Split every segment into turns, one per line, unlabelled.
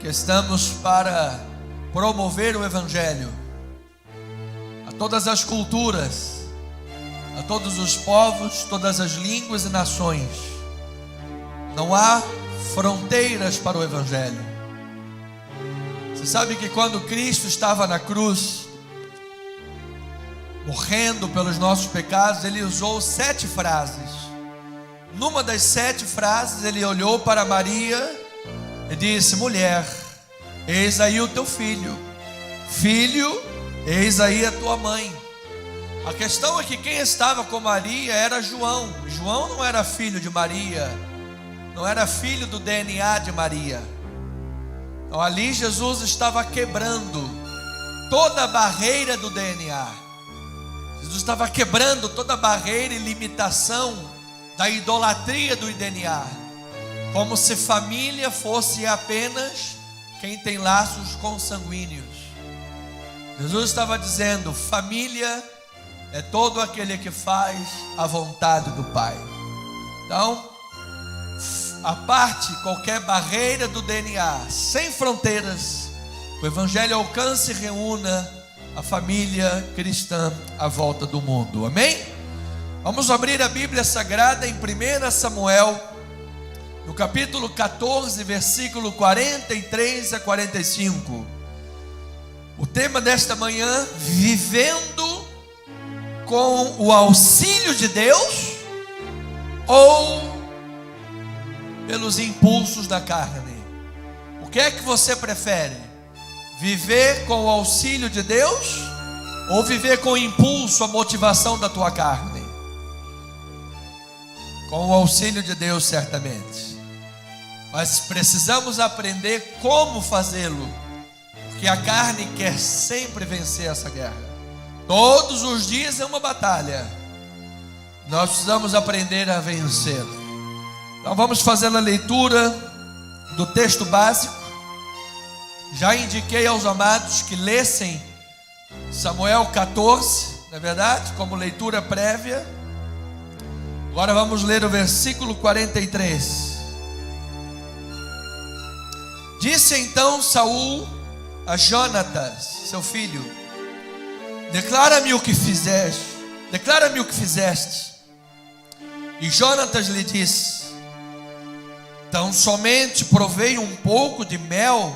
que estamos para promover o Evangelho a todas as culturas, a todos os povos, todas as línguas e nações. Não há fronteiras para o Evangelho. Você sabe que quando Cristo estava na cruz, morrendo pelos nossos pecados, Ele usou 7 frases. Numa das 7 frases, Ele olhou para Maria e disse: mulher, eis aí o teu filho. Filho, eis aí a tua mãe. A questão é que quem estava com Maria era João. João não era filho de Maria, não era filho do DNA de Maria. Então ali Jesus estava quebrando toda a barreira do DNA. Jesus estava quebrando toda a barreira e limitação da idolatria do DNA, como se família fosse apenas quem tem laços consanguíneos. Jesus estava dizendo: família é todo aquele que faz a vontade do Pai. Então, a parte qualquer barreira do DNA, sem fronteiras, o Evangelho alcance e reúna a família cristã à volta do mundo. Amém? Vamos abrir a Bíblia Sagrada em 1 Samuel, no capítulo 14, versículo 43 a 45. O tema desta manhã: vivendo com o auxílio de Deus ou pelos impulsos da carne. O que é que você prefere? Viver com o auxílio de Deus ou viver com o impulso, a motivação da tua carne? Com o auxílio de Deus, certamente. Mas precisamos aprender como fazê-lo, porque a carne quer sempre vencer essa guerra. Todos os dias é uma batalha. Nós precisamos aprender a vencê-la. Então vamos fazer a leitura do texto básico. Já indiquei aos amados que lessem Samuel 14, não é verdade? Como leitura prévia. Agora vamos ler o versículo 43. Disse então Saul a Jonatas, seu filho: declara-me o que fizeste. Declara-me o que fizeste. E Jonatas lhe disse: tão somente provei um pouco de mel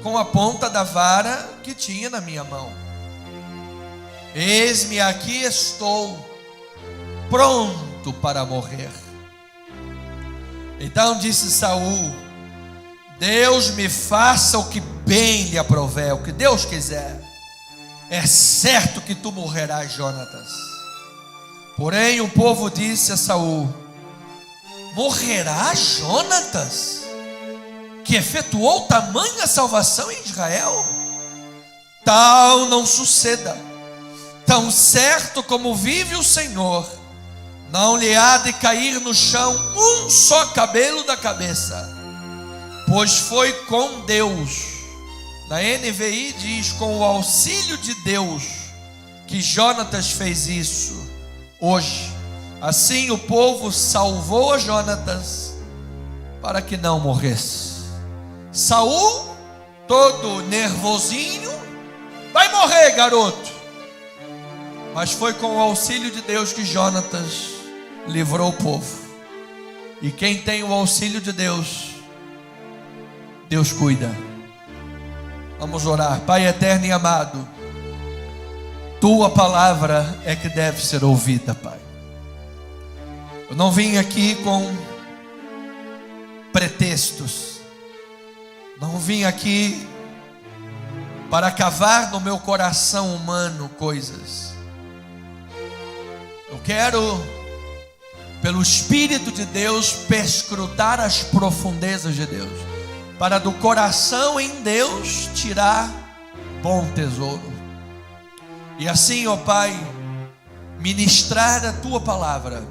com a ponta da vara que tinha na minha mão. Eis-me aqui, estou pronto para morrer. Então disse Saul: Deus me faça o que bem lhe aprouver, o que Deus quiser. É certo que tu morrerás, Jonatas. Porém o povo disse a Saul: morrerá Jonatas, que efetuou tamanha salvação em Israel? Tal não suceda. Tão certo como vive o Senhor, não lhe há de cair no chão um só cabelo da cabeça, pois foi com Deus. Na NVI diz: com o auxílio de Deus, que Jonatas fez isso. Hoje, assim o povo salvou a Jonatas para que não morresse. Saul, todo nervosinho: vai morrer, garoto. Mas foi com o auxílio de Deus que Jonatas livrou o povo. E quem tem o auxílio de Deus, Deus cuida. Vamos orar. Pai eterno e amado, tua palavra é que deve ser ouvida, Pai. Eu não vim aqui com pretextos, não vim aqui para cavar no meu coração humano coisas. Eu quero, pelo Espírito de Deus, perscrutar as profundezas de Deus, para do coração em Deus tirar bom tesouro. E assim, ó Pai, ministrar a tua palavra,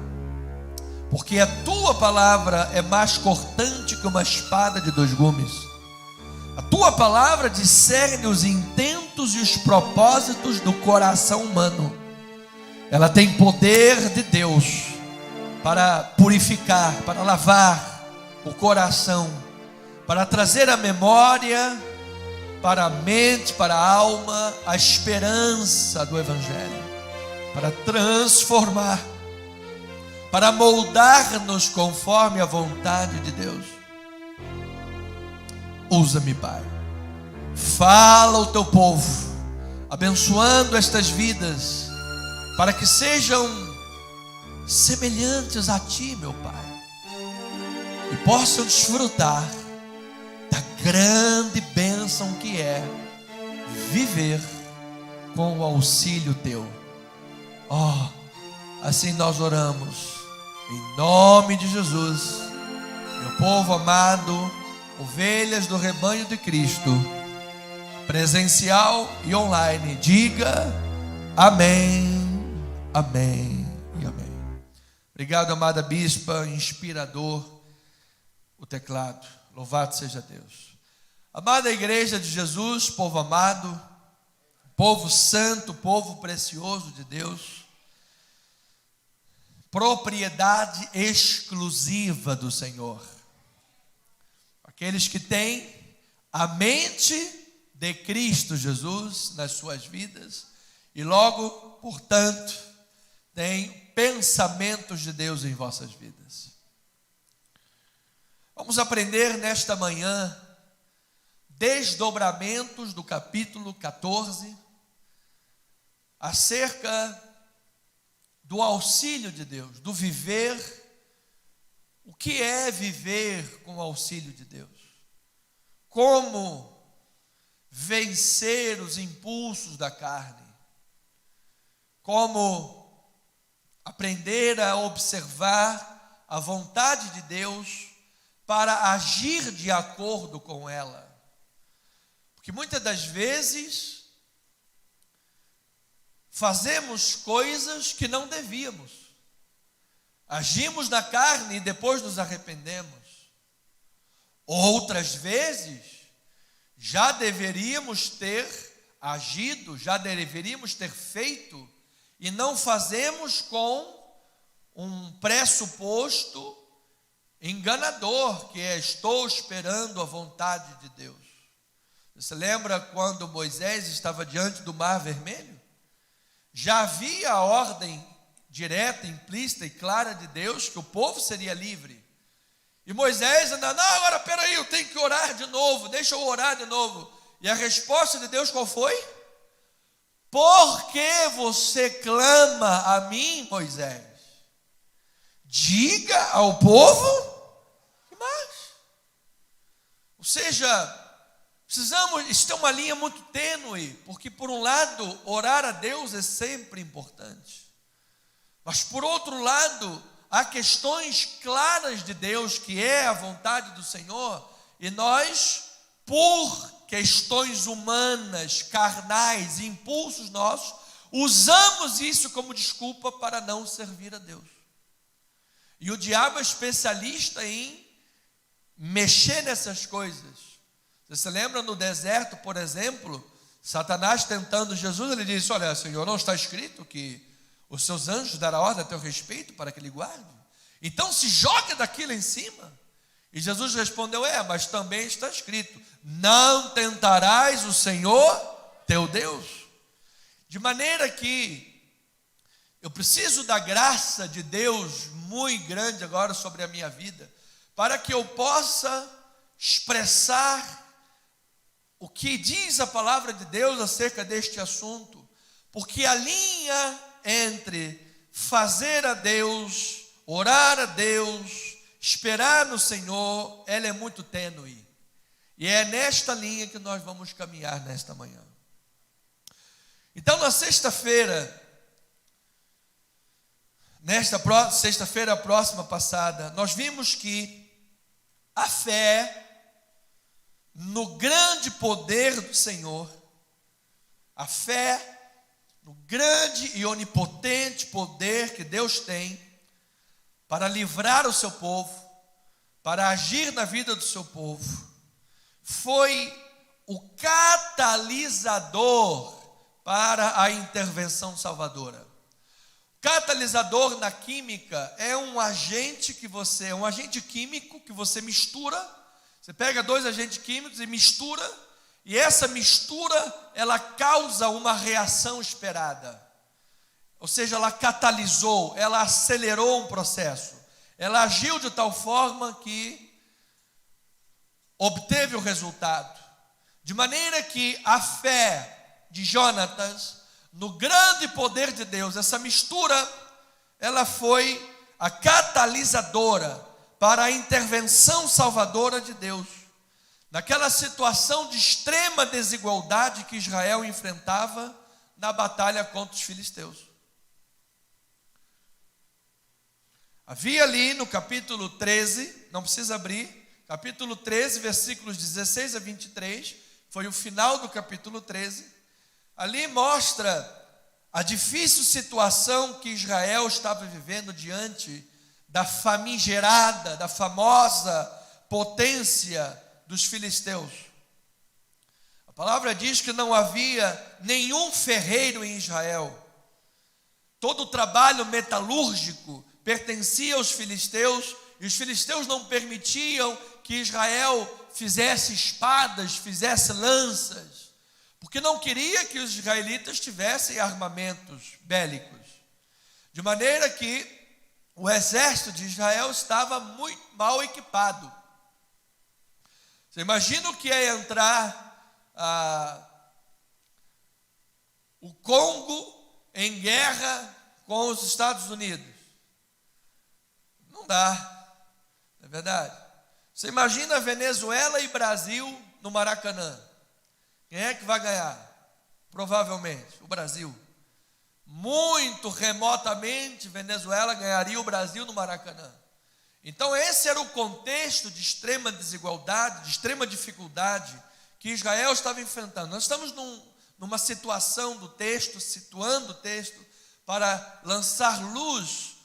porque a tua palavra é mais cortante que uma espada de 2 gumes. A tua palavra discerne os intentos e os propósitos do coração humano. Ela tem poder de Deus para purificar, para lavar o coração, para trazer à memória, para a mente, para a alma, a esperança do Evangelho, para transformar, para moldar-nos conforme a vontade de Deus. Usa-me, Pai. Fala ao teu povo, abençoando estas vidas, para que sejam semelhantes a Ti, meu Pai, e possam desfrutar da grande bênção que é viver com o auxílio Teu. Assim nós oramos, em nome de Jesus. Meu povo amado, ovelhas do rebanho de Cristo, presencial e online, diga amém, amém e amém. Obrigado, amada bispa, inspirador, o teclado. Louvado seja Deus. Amada igreja de Jesus, povo amado, povo santo, povo precioso de Deus, propriedade exclusiva do Senhor, aqueles que têm a mente de Cristo Jesus nas suas vidas e logo, portanto, têm pensamentos de Deus em vossas vidas. Vamos aprender nesta manhã desdobramentos do capítulo 14 acerca do auxílio de Deus, do viver. O que é viver com o auxílio de Deus? Como vencer os impulsos da carne? Como aprender a observar a vontade de Deus para agir de acordo com ela? Porque muitas das vezes fazemos coisas que não devíamos, agimos na carne e depois nos arrependemos. Outras vezes já deveríamos ter agido, já deveríamos ter feito e não fazemos com um pressuposto enganador, que é: estou esperando a vontade de Deus. Você lembra quando Moisés estava diante do Mar Vermelho? Já havia a ordem direta, implícita e clara de Deus que o povo seria livre. E Moisés anda: não, agora peraí, eu tenho que orar de novo, deixa eu orar de novo. E a resposta de Deus qual foi? Por que você clama a mim, Moisés? Diga ao povo que mais. Ou seja, precisamos, isso é uma linha muito tênue, porque por um lado, orar a Deus é sempre importante, mas por outro lado, há questões claras de Deus, que é a vontade do Senhor, e nós, por questões humanas, carnais, impulsos nossos, usamos isso como desculpa para não servir a Deus. E o diabo é especialista em mexer nessas coisas. Você lembra no deserto, por exemplo, Satanás tentando Jesus, ele disse: olha, Senhor, não está escrito que os seus anjos darão ordem a teu respeito para que ele guarde? Então se joga daquilo em cima. E Jesus respondeu: mas também está escrito: não tentarás o Senhor teu Deus. De maneira que eu preciso da graça de Deus muito grande agora sobre a minha vida, para que eu possa expressar o que diz a palavra de Deus acerca deste assunto, porque a linha entre fazer a Deus, orar a Deus, esperar no Senhor, ela é muito tênue. E é nesta linha que nós vamos caminhar nesta manhã. Então, na sexta-feira, sexta-feira próxima passada, nós vimos que a fé no grande poder do Senhor, a fé no grande e onipotente poder que Deus tem para livrar o seu povo, para agir na vida do seu povo, foi o catalisador para a intervenção salvadora. Catalisador na química é um agente químico que você mistura Você pega 2 agentes químicos e mistura, e essa mistura, ela causa uma reação esperada. Ou seja, ela catalisou, ela acelerou um processo. Ela agiu de tal forma que obteve o resultado. De maneira que a fé de Jonatas, no grande poder de Deus, essa mistura, ela foi a catalisadora para a intervenção salvadora de Deus. Naquela situação de extrema desigualdade que Israel enfrentava na batalha contra os filisteus. Havia ali no capítulo 13, não precisa abrir, capítulo 13, versículos 16 a 23, foi o final do capítulo 13. Ali mostra a difícil situação que Israel estava vivendo diante da famigerada, da famosa potência dos filisteus. A palavra diz que não havia nenhum ferreiro em Israel. Todo o trabalho metalúrgico pertencia aos filisteus, e os filisteus não permitiam que Israel fizesse espadas, fizesse lanças, porque não queria que os israelitas tivessem armamentos bélicos. De maneira que o exército de Israel estava muito mal equipado. Você imagina o que é entrar o Congo em guerra com os Estados Unidos? Não dá, não é verdade? Você imagina Venezuela e Brasil no Maracanã. Quem é que vai ganhar? Provavelmente o Brasil. Muito remotamente, Venezuela ganharia o Brasil no Maracanã. Então esse era o contexto de extrema desigualdade, de extrema dificuldade que Israel estava enfrentando. Nós estamos numa situação do texto, situando o texto, para lançar luz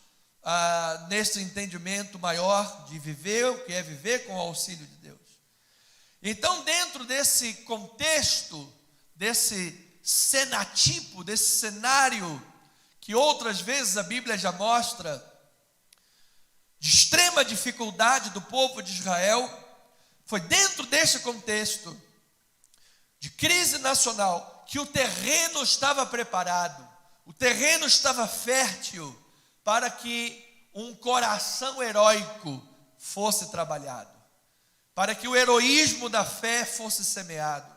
nesse entendimento maior de viver, o que é viver com o auxílio de Deus. Então, dentro desse contexto, desse cenatipo, desse cenário que outras vezes a Bíblia já mostra, de extrema dificuldade do povo de Israel, foi dentro desse contexto de crise nacional que o terreno estava preparado, o terreno estava fértil para que um coração heróico fosse trabalhado, para que o heroísmo da fé fosse semeado.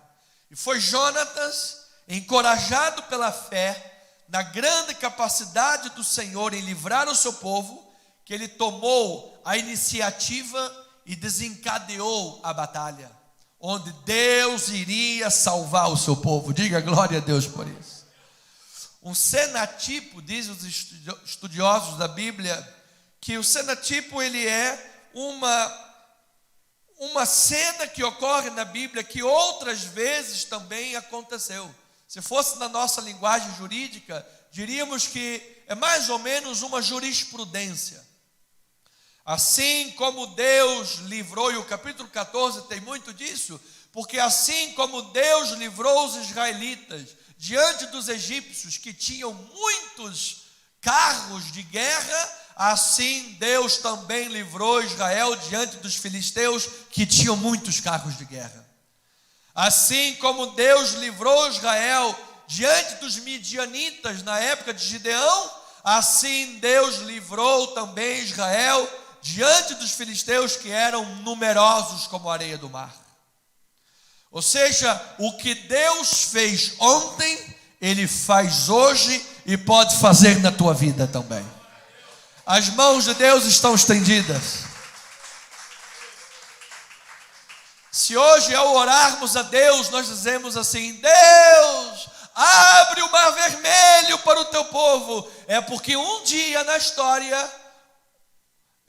E foi Jonatas, encorajado pela fé, na grande capacidade do Senhor em livrar o seu povo, que ele tomou a iniciativa e desencadeou a batalha, onde Deus iria salvar o seu povo. Diga glória a Deus por isso. Um cenatipo, diz os estudiosos da Bíblia, que o cenatipo ele é uma cena que ocorre na Bíblia que outras vezes também aconteceu. Se fosse na nossa linguagem jurídica, diríamos que é mais ou menos uma jurisprudência. Assim como Deus livrou, e o capítulo 14 tem muito disso, porque assim como Deus livrou os israelitas diante dos egípcios que tinham muitos carros de guerra, assim Deus também livrou Israel diante dos filisteus que tinham muitos carros de guerra. Assim como Deus livrou Israel diante dos midianitas na época de Gideão, assim Deus livrou também Israel diante dos filisteus que eram numerosos como a areia do mar. Ou seja, o que Deus fez ontem, Ele faz hoje e pode fazer na tua vida também. As mãos de Deus estão estendidas. Se hoje ao orarmos a Deus, nós dizemos assim: Deus, abre o mar vermelho para o teu povo, é porque um dia na história,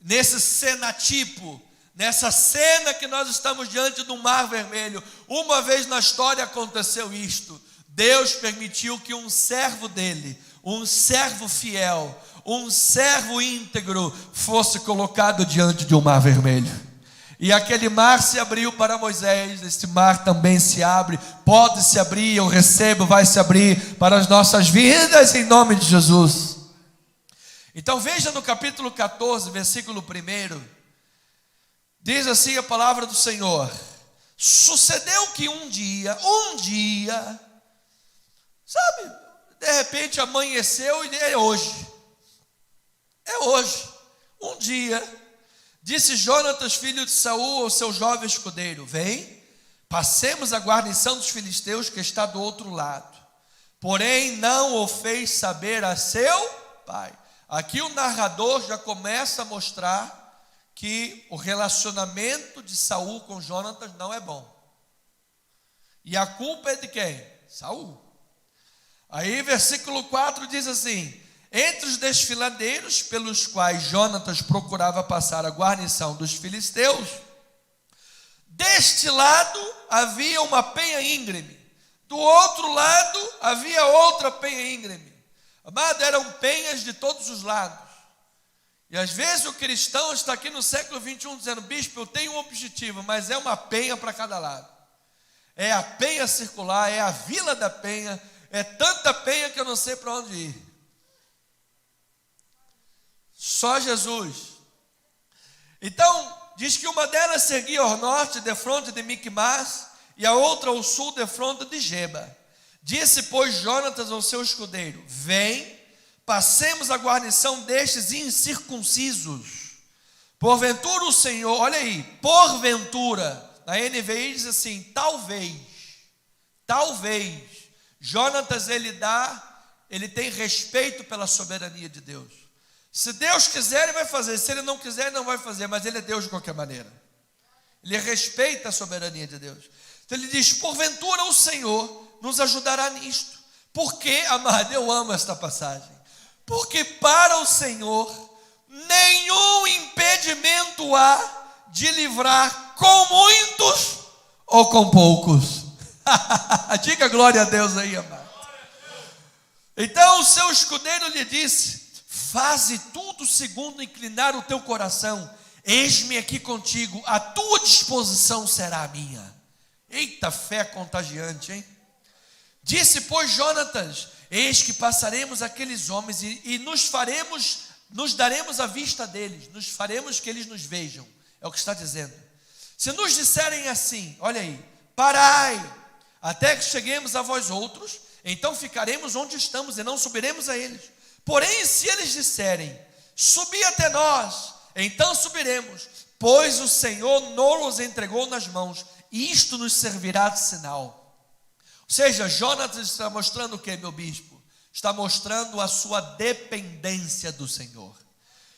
nesse cenatipo, nessa cena que nós estamos diante do mar vermelho, uma vez na história aconteceu isto. Deus permitiu que um servo dele, um servo fiel, um servo íntegro fosse colocado diante de um mar vermelho. E aquele mar se abriu para Moisés, esse mar também se abre, pode se abrir, eu recebo, vai se abrir para as nossas vidas em nome de Jesus. Então veja no capítulo 14, versículo 1, Diz assim a palavra do Senhor: sucedeu que um dia, sabe, de repente amanheceu e é hoje. Um dia, disse Jonatas, filho de Saul, ao seu jovem escudeiro: vem, passemos a guarnição dos filisteus que está do outro lado. Porém não o fez saber a seu pai. Aqui o narrador já começa a mostrar que o relacionamento de Saul com Jonatas não é bom. E a culpa é de quem? Saul. Aí versículo 4 diz assim: entre os desfiladeiros pelos quais Jonatas procurava passar a guarnição dos filisteus, deste lado havia uma penha íngreme, do outro lado havia outra penha íngreme. Amado, eram penhas de todos os lados. E às vezes o cristão está aqui no século 21 dizendo: bispo, eu tenho um objetivo, mas é uma penha para cada lado. É a penha circular, é a vila da penha, é tanta penha que eu não sei para onde ir. Só Jesus. Então, diz que uma delas seguia ao norte, defronte de Micmas, e a outra ao sul, defronte de Geba. Disse, pois, Jonatas ao seu escudeiro: vem, passemos a guarnição destes incircuncisos. Porventura o Senhor, olha aí, porventura, na NVI diz assim: talvez. Jonatas, ele tem respeito pela soberania de Deus. Se Deus quiser, ele vai fazer. Se ele não quiser, ele não vai fazer. Mas ele é Deus de qualquer maneira. Ele respeita a soberania de Deus. Então ele diz: porventura o Senhor nos ajudará nisto. Porque, amado, eu amo esta passagem. Porque para o Senhor nenhum impedimento há de livrar com muitos ou com poucos. Diga glória a Deus aí, amado. Então o seu escudeiro lhe disse: faze tudo segundo inclinar o teu coração. Eis-me aqui contigo, a tua disposição será a minha. Eita, fé contagiante, hein? Disse, pois, Jonatas: eis que passaremos aqueles homens e nos daremos a vista deles, nos faremos que eles nos vejam. É o que está dizendo. Se nos disserem assim, olha aí: parai, até que cheguemos a vós outros, então ficaremos onde estamos e não subiremos a eles. Porém, se eles disserem: subi até nós, então subiremos, pois o Senhor nos entregou nas mãos, e isto nos servirá de sinal. Ou seja, Jonatas está mostrando o que, meu bispo? Está mostrando a sua dependência do Senhor.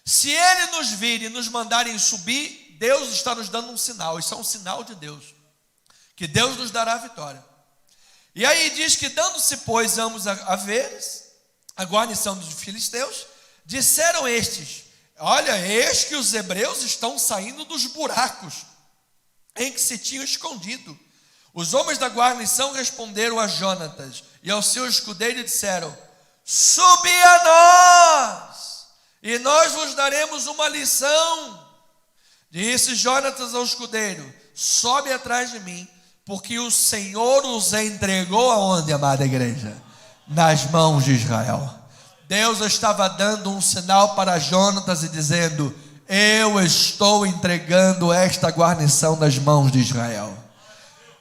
Se ele nos vir e nos mandarem subir, Deus está nos dando um sinal. Isso é um sinal de Deus, que Deus nos dará a vitória. E aí diz que, dando-se, pois, ambos a veres a guarnição dos filisteus, disseram estes: olha, eis que os hebreus estão saindo dos buracos em que se tinham escondido. Os homens da guarnição responderam a Jonatas e ao seu escudeiro e disseram: subi a nós, e nós vos daremos uma lição. Disse Jonatas ao escudeiro: sobe atrás de mim, porque o Senhor os entregou aonde, amada igreja? Nas mãos de Israel. Deus estava dando um sinal para Jonatas e dizendo: eu estou entregando esta guarnição nas mãos de Israel.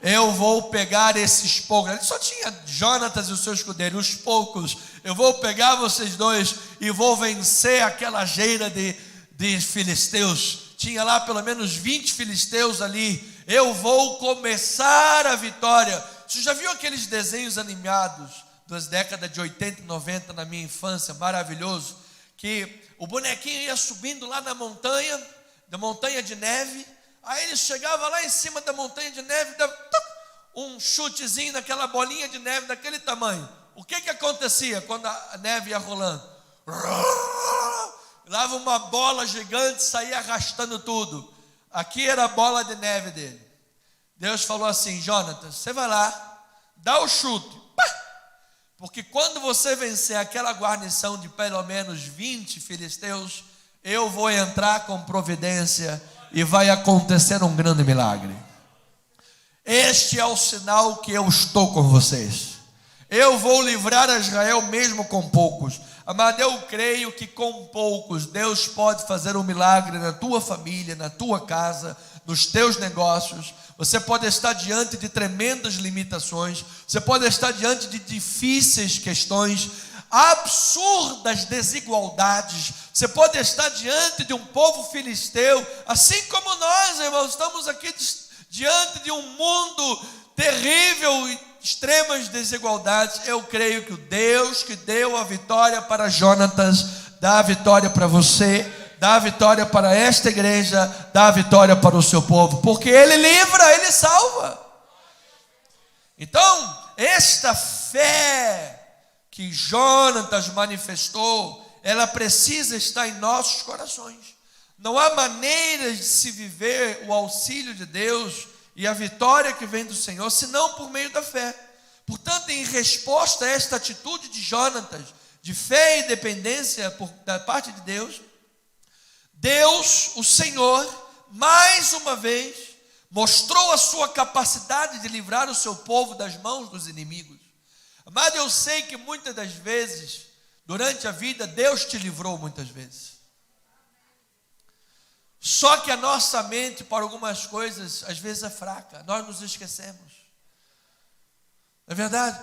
Eu vou pegar esses poucos. Ele só tinha Jonatas e o seu escudeiro, os poucos. Eu vou pegar vocês dois e vou vencer aquela geira de filisteus. Tinha lá pelo menos 20 filisteus ali. Eu vou começar a vitória. Você já viu aqueles desenhos animados das décadas de 80 e 90 na minha infância? Maravilhoso. Que o bonequinho ia subindo lá na montanha de neve. Aí ele chegava lá em cima da montanha de neve, dava um chutezinho naquela bolinha de neve daquele tamanho. O que acontecia quando a neve ia rolando? Lava uma bola gigante, saía arrastando tudo. Aqui era a bola de neve dele. Deus falou assim: Jonatas, você vai lá, dá o chute, porque quando você vencer aquela guarnição de pelo menos 20 filisteus, eu vou entrar com providência e vai acontecer um grande milagre. Este é o sinal que eu estou com vocês. Eu vou livrar a Israel mesmo com poucos. Amado, eu creio que com poucos Deus pode fazer um milagre na tua família, na tua casa, nos teus negócios. Você pode estar diante de tremendas limitações, você pode estar diante de difíceis questões, absurdas desigualdades. Você pode estar diante de um povo filisteu, assim como nós, irmãos, estamos aqui diante de um mundo terrível e extremas desigualdades. Eu creio que o Deus que deu a vitória para Jonatas, dá a vitória para você, dá a vitória para esta igreja, dá a vitória para o seu povo, porque Ele livra, Ele salva. Então, esta fé que Jonatas manifestou, ela precisa estar em nossos corações. Não há maneiras de se viver o auxílio de Deus e a vitória que vem do Senhor, senão por meio da fé. Portanto, em resposta a esta atitude de Jonatas, de fé e dependência da parte de Deus, Deus, o Senhor, mais uma vez, mostrou a sua capacidade de livrar o seu povo das mãos dos inimigos. Amado, eu sei que muitas das vezes, durante a vida, Deus te livrou muitas vezes. Só que a nossa mente, para algumas coisas, às vezes é fraca. Nós nos esquecemos. Não é verdade?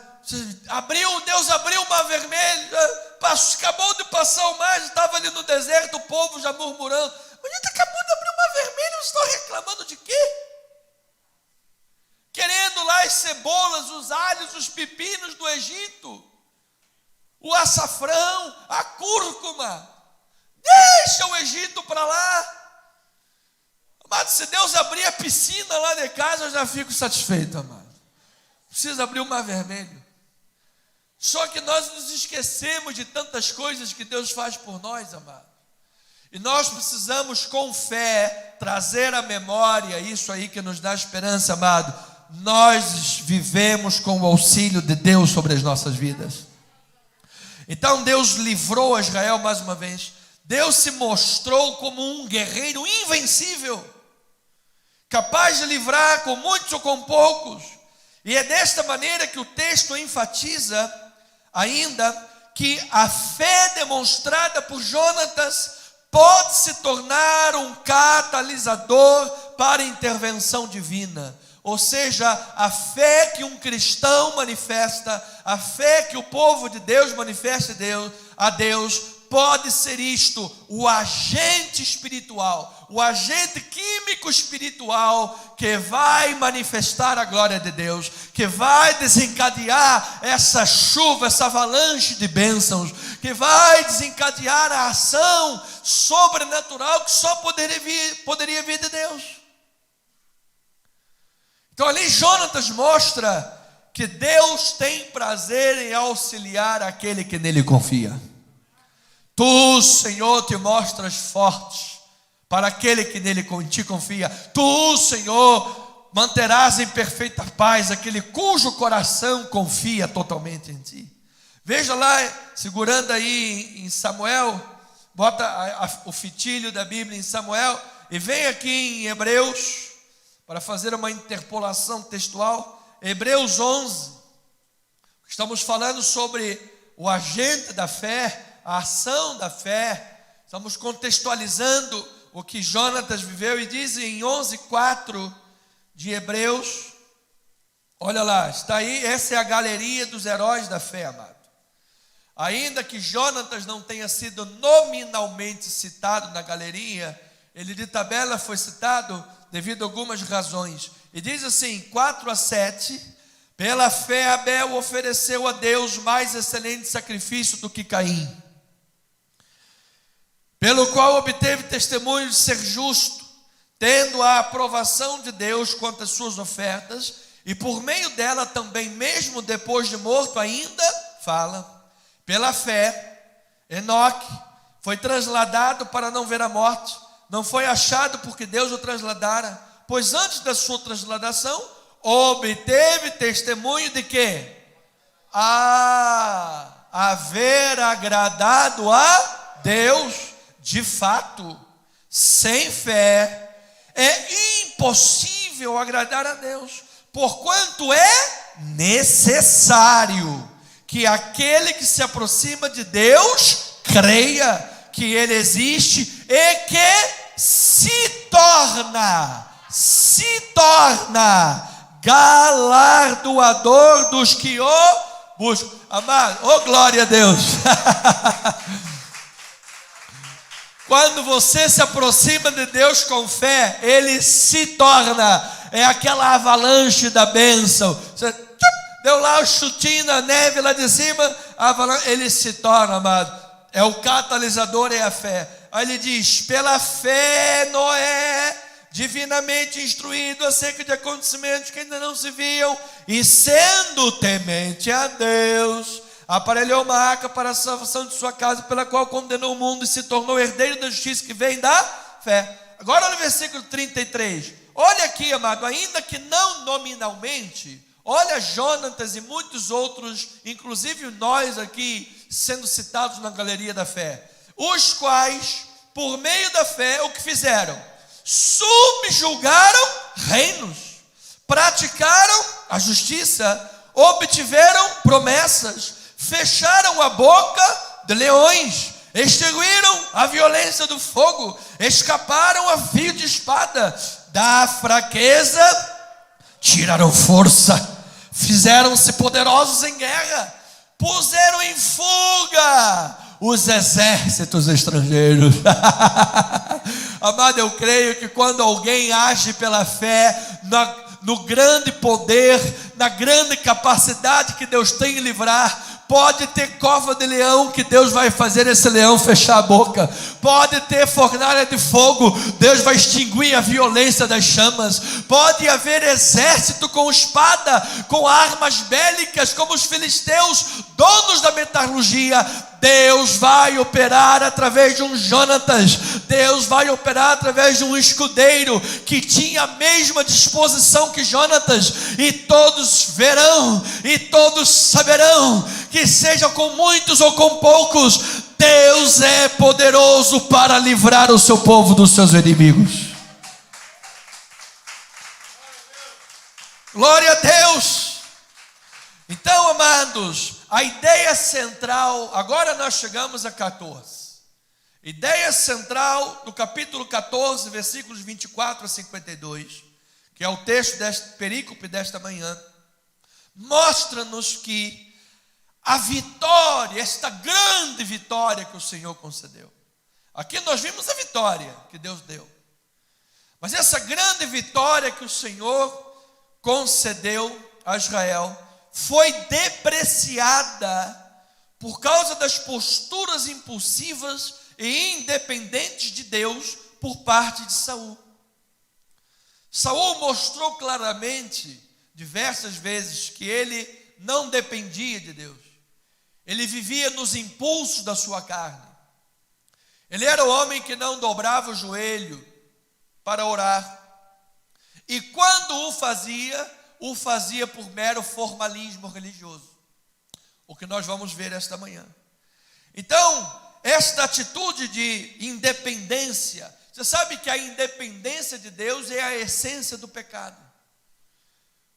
Deus abriu o mar vermelho, acabou de passar o mar, estava ali no deserto, o povo já murmurando. Mas gente acabou de abrir o mar vermelho, vocês estão reclamando de quê? Querendo lá as cebolas, os alhos, os pepinos do Egito, o açafrão, a cúrcuma. Deixa o Egito para lá. Amado, se Deus abrir a piscina lá de casa, eu já fico satisfeito, amado. Precisa abrir o mar vermelho. Só que nós nos esquecemos de tantas coisas que Deus faz por nós, amado. E nós precisamos, com fé, trazer à memória isso aí que nos dá esperança, amado. Nós vivemos com o auxílio de Deus sobre as nossas vidas. Então Deus livrou a Israel mais uma vez. Deus se mostrou como um guerreiro invencível, capaz de livrar com muitos ou com poucos. E é desta maneira que o texto enfatiza ainda que a fé demonstrada por Jonatas pode se tornar um catalisador para a intervenção divina. Ou seja, a fé que um cristão manifesta, a fé que o povo de Deus manifesta a Deus, pode ser isto, o agente espiritual, o agente químico espiritual que vai manifestar a glória de Deus, que vai desencadear essa chuva, essa avalanche de bênçãos, que vai desencadear a ação sobrenatural que só poderia vir de Deus. Então ali Jonatas mostra que Deus tem prazer em auxiliar aquele que nele confia. Tu, Senhor, te mostras forte para aquele que nele te confia. Tu, Senhor, manterás em perfeita paz aquele cujo coração confia totalmente em ti. Veja lá, segurando aí em Samuel, bota o fitilho da Bíblia em Samuel e vem aqui em Hebreus, para fazer uma interpolação textual, Hebreus 11. Estamos falando sobre o agente da fé, a ação da fé. Estamos contextualizando o que Jonatas viveu e diz em 11:4 de Hebreus. Olha lá, está aí, essa é a galeria dos heróis da fé, amado. Ainda que Jonatas não tenha sido nominalmente citado na galeria, ele de tabela foi citado devido a algumas razões. E diz assim, 4-7, pela fé Abel ofereceu a Deus mais excelente sacrifício do que Caim, pelo qual obteve testemunho de ser justo, tendo a aprovação de Deus quanto às suas ofertas, e por meio dela também, mesmo depois de morto ainda, fala. Pela fé, Enoque foi trasladado para não ver a morte, não foi achado porque Deus o trasladara, pois antes da sua trasladação, obteve testemunho de quê? Haver agradado a Deus. De fato, sem fé, é impossível agradar a Deus, porquanto é necessário que aquele que se aproxima de Deus creia que Ele existe e que se torna galardoador dos que o buscam. Amado, oh glória a Deus. Quando você se aproxima de Deus com fé, Ele se torna, é aquela avalanche da bênção. Você deu lá o chutinho na neve lá de cima, Ele se torna, amado. É o catalisador, é a fé. Aí ele diz: pela fé Noé, divinamente instruído acerca de acontecimentos que ainda não se viam, e sendo temente a Deus, aparelhou uma arca para a salvação de sua casa, pela qual condenou o mundo e se tornou herdeiro da justiça que vem da fé. Agora no versículo 33, olha aqui, amado, ainda que não nominalmente, olha Jonatas e muitos outros, inclusive nós aqui sendo citados na galeria da fé, os quais, por meio da fé, o que fizeram? Subjugaram reinos, praticaram a justiça, obtiveram promessas, fecharam a boca de leões, extinguiram a violência do fogo, escaparam a fio de espada, da fraqueza tiraram força, fizeram-se poderosos em guerra, puseram em fuga os exércitos estrangeiros. Amado, eu creio que quando alguém age pela fé, no grande poder, na grande capacidade que Deus tem em livrar, pode ter cova de leão, que Deus vai fazer esse leão fechar a boca. Pode ter fornalha de fogo, Deus vai extinguir a violência das chamas. Pode haver exército com espada, com armas bélicas, como os filisteus, donos da metalurgia. Deus vai operar através de um Jonatas. Deus vai operar através de um escudeiro que tinha a mesma disposição que Jonatas. E todos verão, e todos saberão, que seja com muitos ou com poucos, Deus é poderoso para livrar o seu povo dos seus inimigos. Glória a Deus. Então, amados, a ideia central, agora nós chegamos a 14. Ideia central do capítulo 14, versículos 24 a 52, que é o texto deste perícope desta manhã, mostra-nos que a vitória, esta grande vitória que o Senhor concedeu. Aqui nós vimos a vitória que Deus deu. Mas essa grande vitória que o Senhor concedeu a Israel foi depreciada por causa das posturas impulsivas e independentes de Deus por parte de Saul. Saul mostrou claramente, diversas vezes, que ele não dependia de Deus. Ele vivia nos impulsos da sua carne. Ele era o homem que não dobrava o joelho para orar. E quando o fazia por mero formalismo religioso. O que nós vamos ver esta manhã. Então, esta atitude de independência, você sabe que a independência de Deus é a essência do pecado.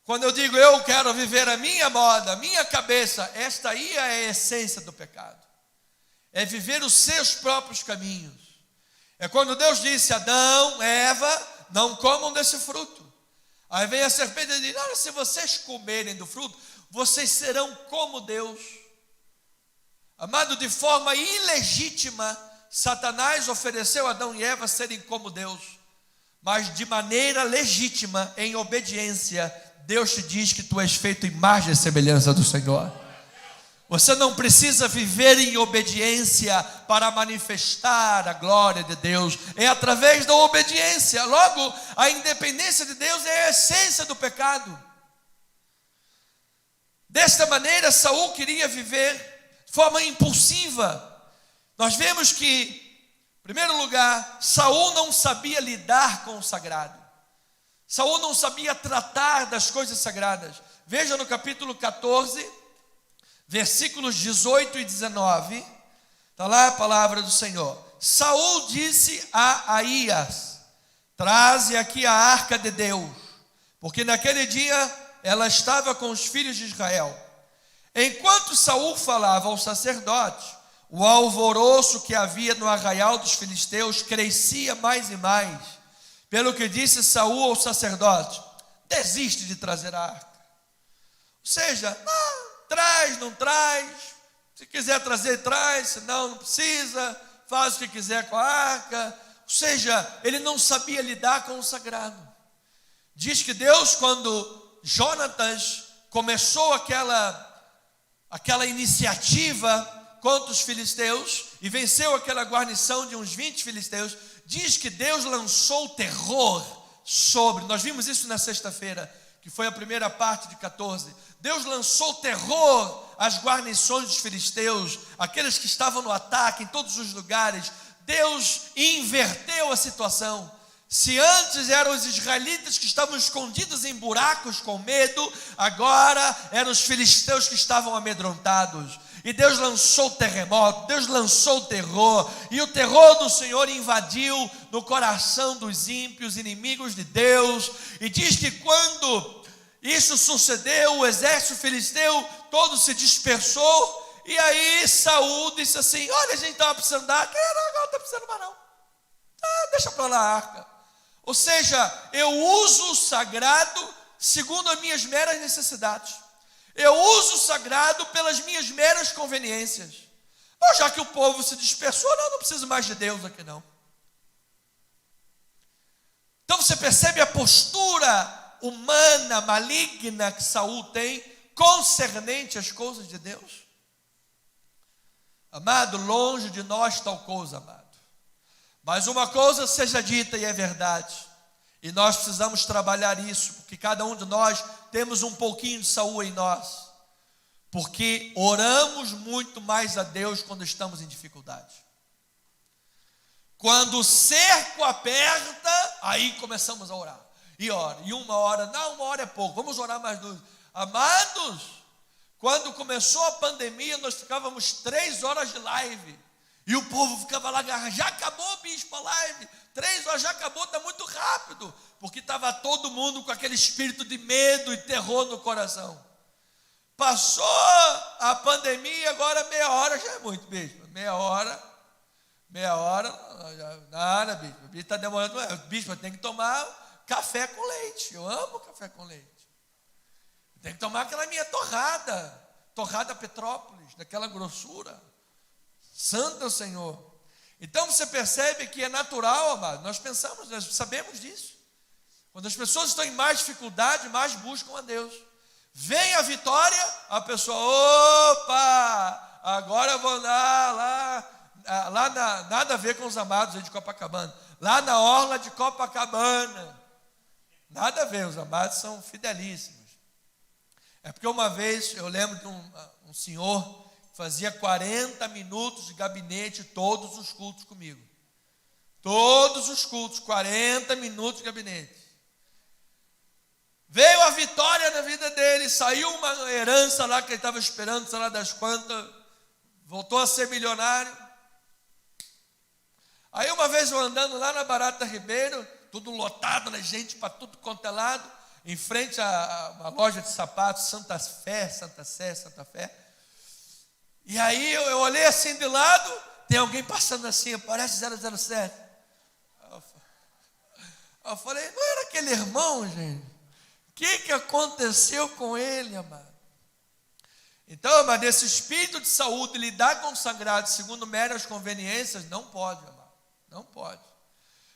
Quando eu digo eu quero viver a minha moda, a minha cabeça, esta aí é a essência do pecado. É viver os seus próprios caminhos. É quando Deus disse a Adão, Eva, não comam desse fruto. Aí vem a serpente e diz: olha, se vocês comerem do fruto, vocês serão como Deus. Amado, de forma ilegítima, Satanás ofereceu a Adão e Eva serem como Deus. Mas de maneira legítima, em obediência, Deus te diz que tu és feito imagem e semelhança do Senhor. Você não precisa viver em obediência para manifestar a glória de Deus. É através da obediência. Logo, a independência de Deus é a essência do pecado. Desta maneira, Saul queria viver de forma impulsiva. Nós vemos que, em primeiro lugar, Saul não sabia lidar com o sagrado. Saul não sabia tratar das coisas sagradas. Veja no capítulo 14, versículos 18 e 19, está lá a palavra do Senhor. Saul disse a Aías: traze aqui a arca de Deus, porque naquele dia ela estava com os filhos de Israel. Enquanto Saul falava ao sacerdote, o alvoroço que havia no arraial dos filisteus crescia mais e mais. Pelo que disse Saul ao sacerdote: desiste de trazer a arca. Ou seja, não traz. Se quiser trazer, traz. Se não precisa. Faz o que quiser com a arca. Ou seja, ele não sabia lidar com o sagrado. Diz que Deus, quando Jonatas começou aquela iniciativa contra os filisteus e venceu aquela guarnição de uns 20 filisteus, diz que Deus lançou terror sobre, nós vimos isso na sexta-feira, que foi a primeira parte de 14, Deus lançou terror às guarnições dos filisteus, aqueles que estavam no ataque em todos os lugares. Deus inverteu a situação. Se antes eram os israelitas que estavam escondidos em buracos com medo, agora eram os filisteus que estavam amedrontados. E Deus lançou terremoto, Deus lançou terror, e o terror do Senhor invadiu no coração dos ímpios, inimigos de Deus. E diz que quando isso sucedeu, o exército filisteu todo se dispersou. E aí Saul disse assim: olha, a gente estava precisando da arca, agora não está precisando mais não. Deixa para lá a arca. Ou seja, eu uso o sagrado segundo as minhas meras necessidades. Eu uso o sagrado pelas minhas meras conveniências. Mas já que o povo se dispersou, não preciso mais de Deus aqui não. Então você percebe a postura humana, maligna que Saul tem concernente às coisas de Deus? Amado, longe de nós tal coisa, amado. Mas uma coisa seja dita e é verdade, e nós precisamos trabalhar isso, porque cada um de nós temos um pouquinho de Saul em nós, porque oramos muito mais a Deus quando estamos em dificuldade. Quando o cerco aperta, aí começamos a orar, e ora, e uma hora é pouco, vamos orar mais 2. Amados, quando começou a pandemia, nós ficávamos 3 horas de live, e o povo ficava lá, já acabou, bispo, a live, 3 horas já acabou, está muito rápido, porque estava todo mundo com aquele espírito de medo e terror no coração. Passou a pandemia, agora meia hora já é muito, bispo, meia hora, nada, bispo, o bispo está demorando, bispo, tem que tomar café com leite, eu amo café com leite, tem que tomar aquela minha torrada Petrópolis, daquela grossura, santo é o Senhor. Então você percebe que é natural, amado, nós sabemos disso. Quando as pessoas estão em mais dificuldade, mais buscam a Deus. Vem a vitória, a pessoa, opa, agora eu vou lá nada a ver com os amados aí de Copacabana, lá na orla de Copacabana, nada a ver, os amados são fidelíssimos. É porque uma vez eu lembro de um senhor fazia 40 minutos de gabinete todos os cultos comigo. Todos os cultos, 40 minutos de gabinete. Veio a vitória na vida dele, saiu uma herança lá que ele estava esperando, sei lá das quantas, voltou a ser milionário. Aí uma vez eu andando lá na Barata Ribeiro, tudo lotado, né, gente para tudo quanto é lado, em frente a uma loja de sapatos, Santa Fé. E aí eu olhei assim de lado, tem alguém passando assim, parece 007. Eu falei, não era aquele irmão, gente? O que aconteceu com ele, amado? Então, amado, esse espírito de saúde, lidar com o sagrado segundo meras conveniências, não pode, amado, não pode.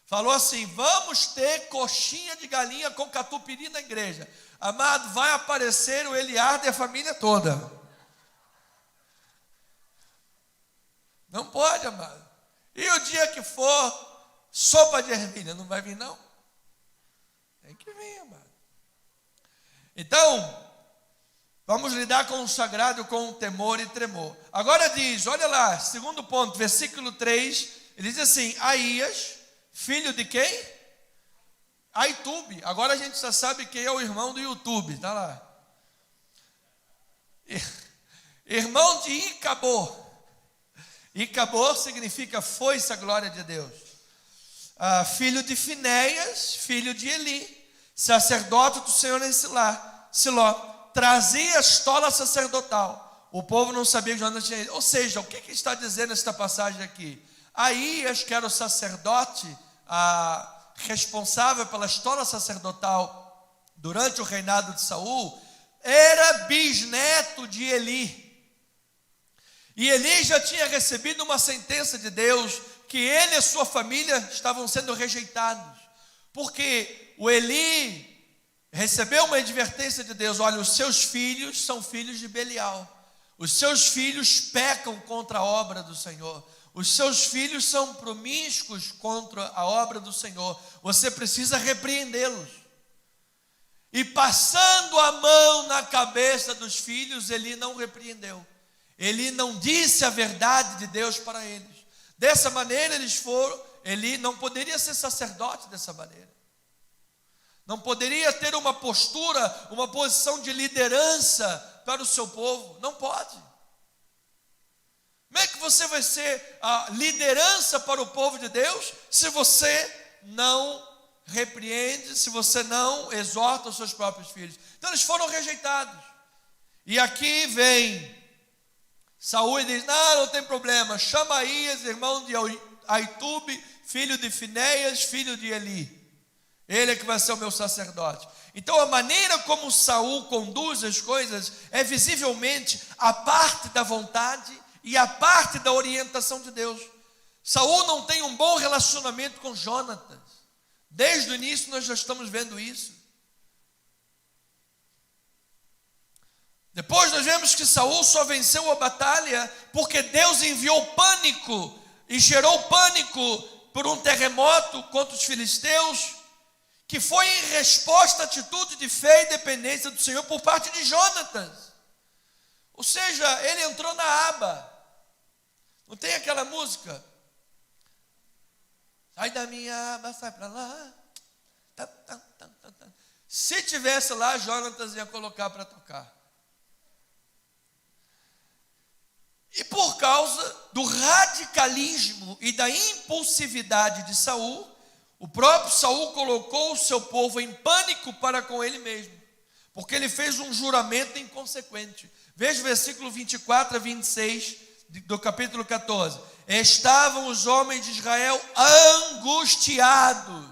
Falou assim, vamos ter coxinha de galinha com catupiry na igreja. Amado, vai aparecer o Eliardo e a família toda. Não pode, amado. E o dia que for sopa de ervilha, não vai vir não? Tem que vir, amado. Então, vamos lidar com o sagrado com temor e tremor. Agora diz, olha lá, segundo ponto, versículo 3, ele diz assim, Aías, filho de quem? Aitube. Agora a gente já sabe quem é o irmão do YouTube, está lá. Irmão de Icabô. Icabô significa foice a glória de Deus. Filho de Finéias, filho de Eli, sacerdote do Senhor em Siló, trazia a estola sacerdotal. O povo não sabia que Jonatas tinha ido. Ou seja, o que está dizendo esta passagem aqui? Aías, que era o sacerdote responsável pela história sacerdotal durante o reinado de Saul, era bisneto de Eli. E Eli já tinha recebido uma sentença de Deus que ele e a sua família estavam sendo rejeitados. Porque o Eli recebeu uma advertência de Deus: olha, os seus filhos são filhos de Belial. Os seus filhos pecam contra a obra do Senhor. Os seus filhos são promíscuos contra a obra do Senhor. Você precisa repreendê-los. E passando a mão na cabeça dos filhos, Eli não repreendeu. Eli não disse a verdade de Deus para eles. Dessa maneira Eli não poderia ser sacerdote dessa maneira. Não poderia ter uma postura, uma posição de liderança para o seu povo. Não pode. Como é que você vai ser a liderança para o povo de Deus se você não repreende, se você não exorta os seus próprios filhos? Então eles foram rejeitados. E aqui vem Saul e diz: não tem problema, chama Aías, irmão de Aitube, filho de Finéias, filho de Eli. Ele é que vai ser o meu sacerdote. Então a maneira como Saul conduz as coisas é visivelmente a parte da vontade e a parte da orientação de Deus. Saul não tem um bom relacionamento com Jonatas. Desde o início nós já estamos vendo isso. Depois nós vemos que Saul só venceu a batalha porque Deus enviou pânico e gerou pânico por um terremoto contra os filisteus, que foi em resposta à atitude de fé e dependência do Senhor por parte de Jonatas. Ou seja, ele entrou na aba. Não tem aquela música? Sai da minha aba, sai para lá. Se tivesse lá, Jonatas ia colocar para tocar. E por causa do radicalismo e da impulsividade de Saul, o próprio Saul colocou o seu povo em pânico para com ele mesmo, porque ele fez um juramento inconsequente. Veja o versículo 24 a 26 do capítulo 14. Estavam os homens de Israel angustiados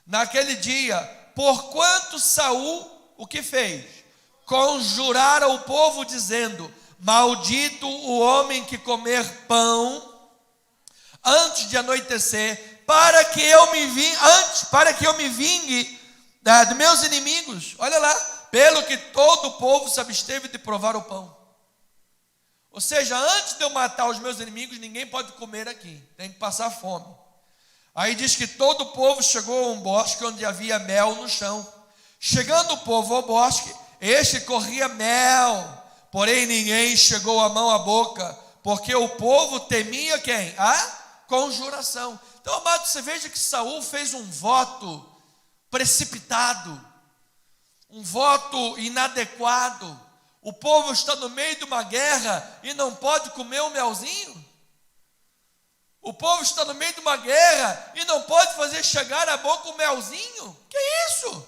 naquele dia, porquanto Saul, o que fez? Conjurara o povo dizendo: maldito o homem que comer pão antes de anoitecer, para que eu me vingue dos meus inimigos. Olha lá, pelo que todo o povo se absteve de provar o pão. Ou seja, antes de eu matar os meus inimigos, ninguém pode comer aqui, tem que passar fome. Aí diz que todo o povo chegou a um bosque onde havia mel no chão. Chegando o povo ao bosque, este corria mel, porém ninguém chegou a mão à boca, porque o povo temia quem? A conjuração. Então, amado, você veja que Saul fez um voto precipitado, um voto inadequado. O povo está no meio de uma guerra e não pode comer um melzinho. O povo está no meio de uma guerra e não pode fazer chegar à boca um melzinho. Que isso?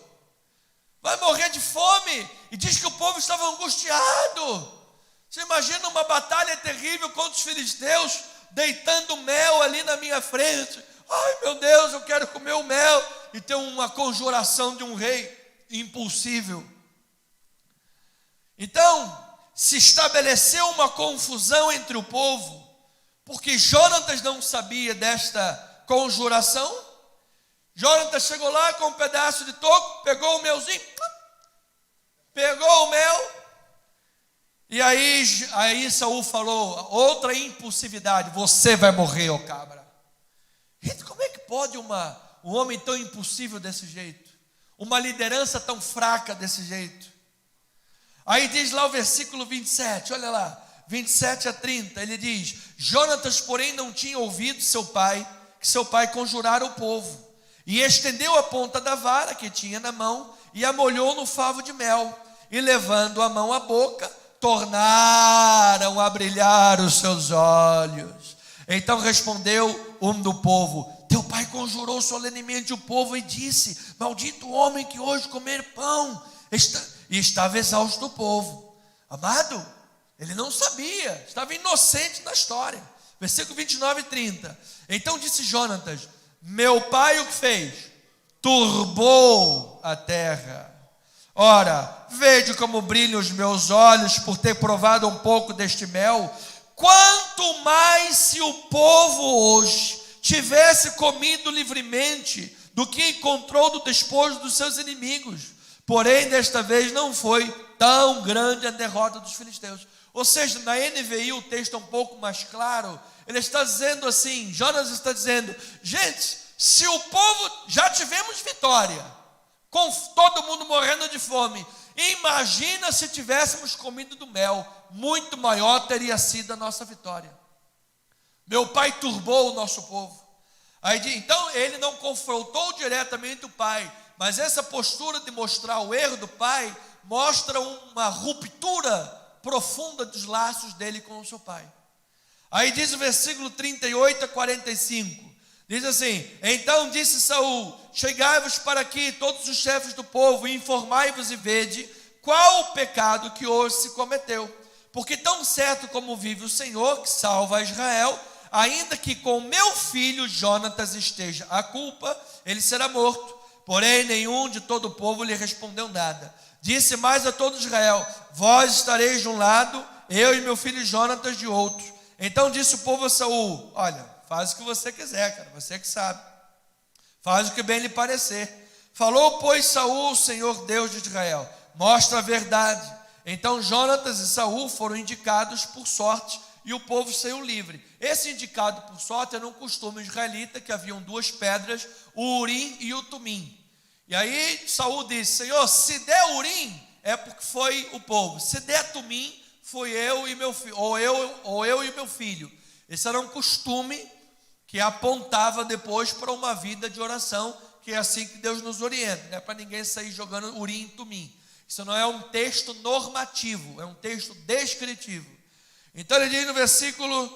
Vai morrer de fome. E diz que o povo estava angustiado. Você imagina uma batalha terrível contra os filisteus, deitando mel ali na minha frente. Ai, meu Deus, eu quero comer o mel. E tem uma conjuração de um rei impulsivo. Então, se estabeleceu uma confusão entre o povo, porque Jonatas não sabia desta conjuração. Jonatas chegou lá com um pedaço de toco, pegou o melzinho, pegou o mel, e aí Saul falou, outra impulsividade: você vai morrer, ô cabra. Gente, como é que pode um homem tão impulsivo desse jeito? Uma liderança tão fraca desse jeito? Aí diz lá o versículo 27, olha lá, 27 a 30, ele diz: Jonatas, porém, não tinha ouvido que seu pai conjurara o povo, e estendeu a ponta da vara que tinha na mão, e a molhou no favo de mel, e levando a mão à boca, tornaram a brilhar os seus olhos. Então respondeu um do povo: teu pai conjurou solenemente o povo e disse: maldito o homem que hoje comer pão. E estava exausto o povo. Amado, Ele não sabia, estava inocente na história. Versículo 29 e 30. Então disse Jonatas: meu pai o que fez? Turbou a terra. Ora, vede como brilham os meus olhos por ter provado um pouco deste mel. Quanto mais se o povo hoje tivesse comido livremente do que encontrou do despojo dos seus inimigos. Porém, desta vez não foi tão grande a derrota dos filisteus. Ou seja, na NVI o texto é um pouco mais claro. Ele está dizendo assim, Jonas está dizendo: gente, se o povo, já tivemos vitória, com todo mundo morrendo de fome, imagina se tivéssemos comido do mel, muito maior teria sido a nossa vitória. Meu pai turbou o nosso povo. Aí, então ele não confrontou diretamente o pai, mas essa postura de mostrar o erro do pai mostra uma ruptura profunda dos laços dele com o seu pai. Aí diz o versículo 38 a 45, diz assim: então disse Saul: chegai-vos para aqui todos os chefes do povo, e informai-vos e vede qual o pecado que hoje se cometeu, porque tão certo como vive o Senhor, que salva Israel, ainda que com meu filho Jonatas esteja a culpa, ele será morto. Porém nenhum de todo o povo lhe respondeu nada. Disse mais a todo Israel: vós estareis de um lado, eu e meu filho Jonatas de outro. Então disse o povo a Saul: olha, faz o que você quiser, cara, você que sabe, faz o que bem lhe parecer. Falou, pois, Saul, o Senhor Deus de Israel: mostra a verdade. Então Jonatas e Saul foram indicados por sorte, e o povo saiu livre. Esse indicado por sorte era um costume israelita, que haviam duas pedras, o Urim e o Tumim. E aí Saul disse: Senhor, se der Urim, é porque foi o povo. Se der Tumim, foi eu e meu filho, ou eu e meu filho. Esse era um costume que apontava depois para uma vida de oração, que é assim que Deus nos orienta. Não é para ninguém sair jogando Urim e Tumim. Isso não é um texto normativo, é um texto descritivo. Então ele diz no versículo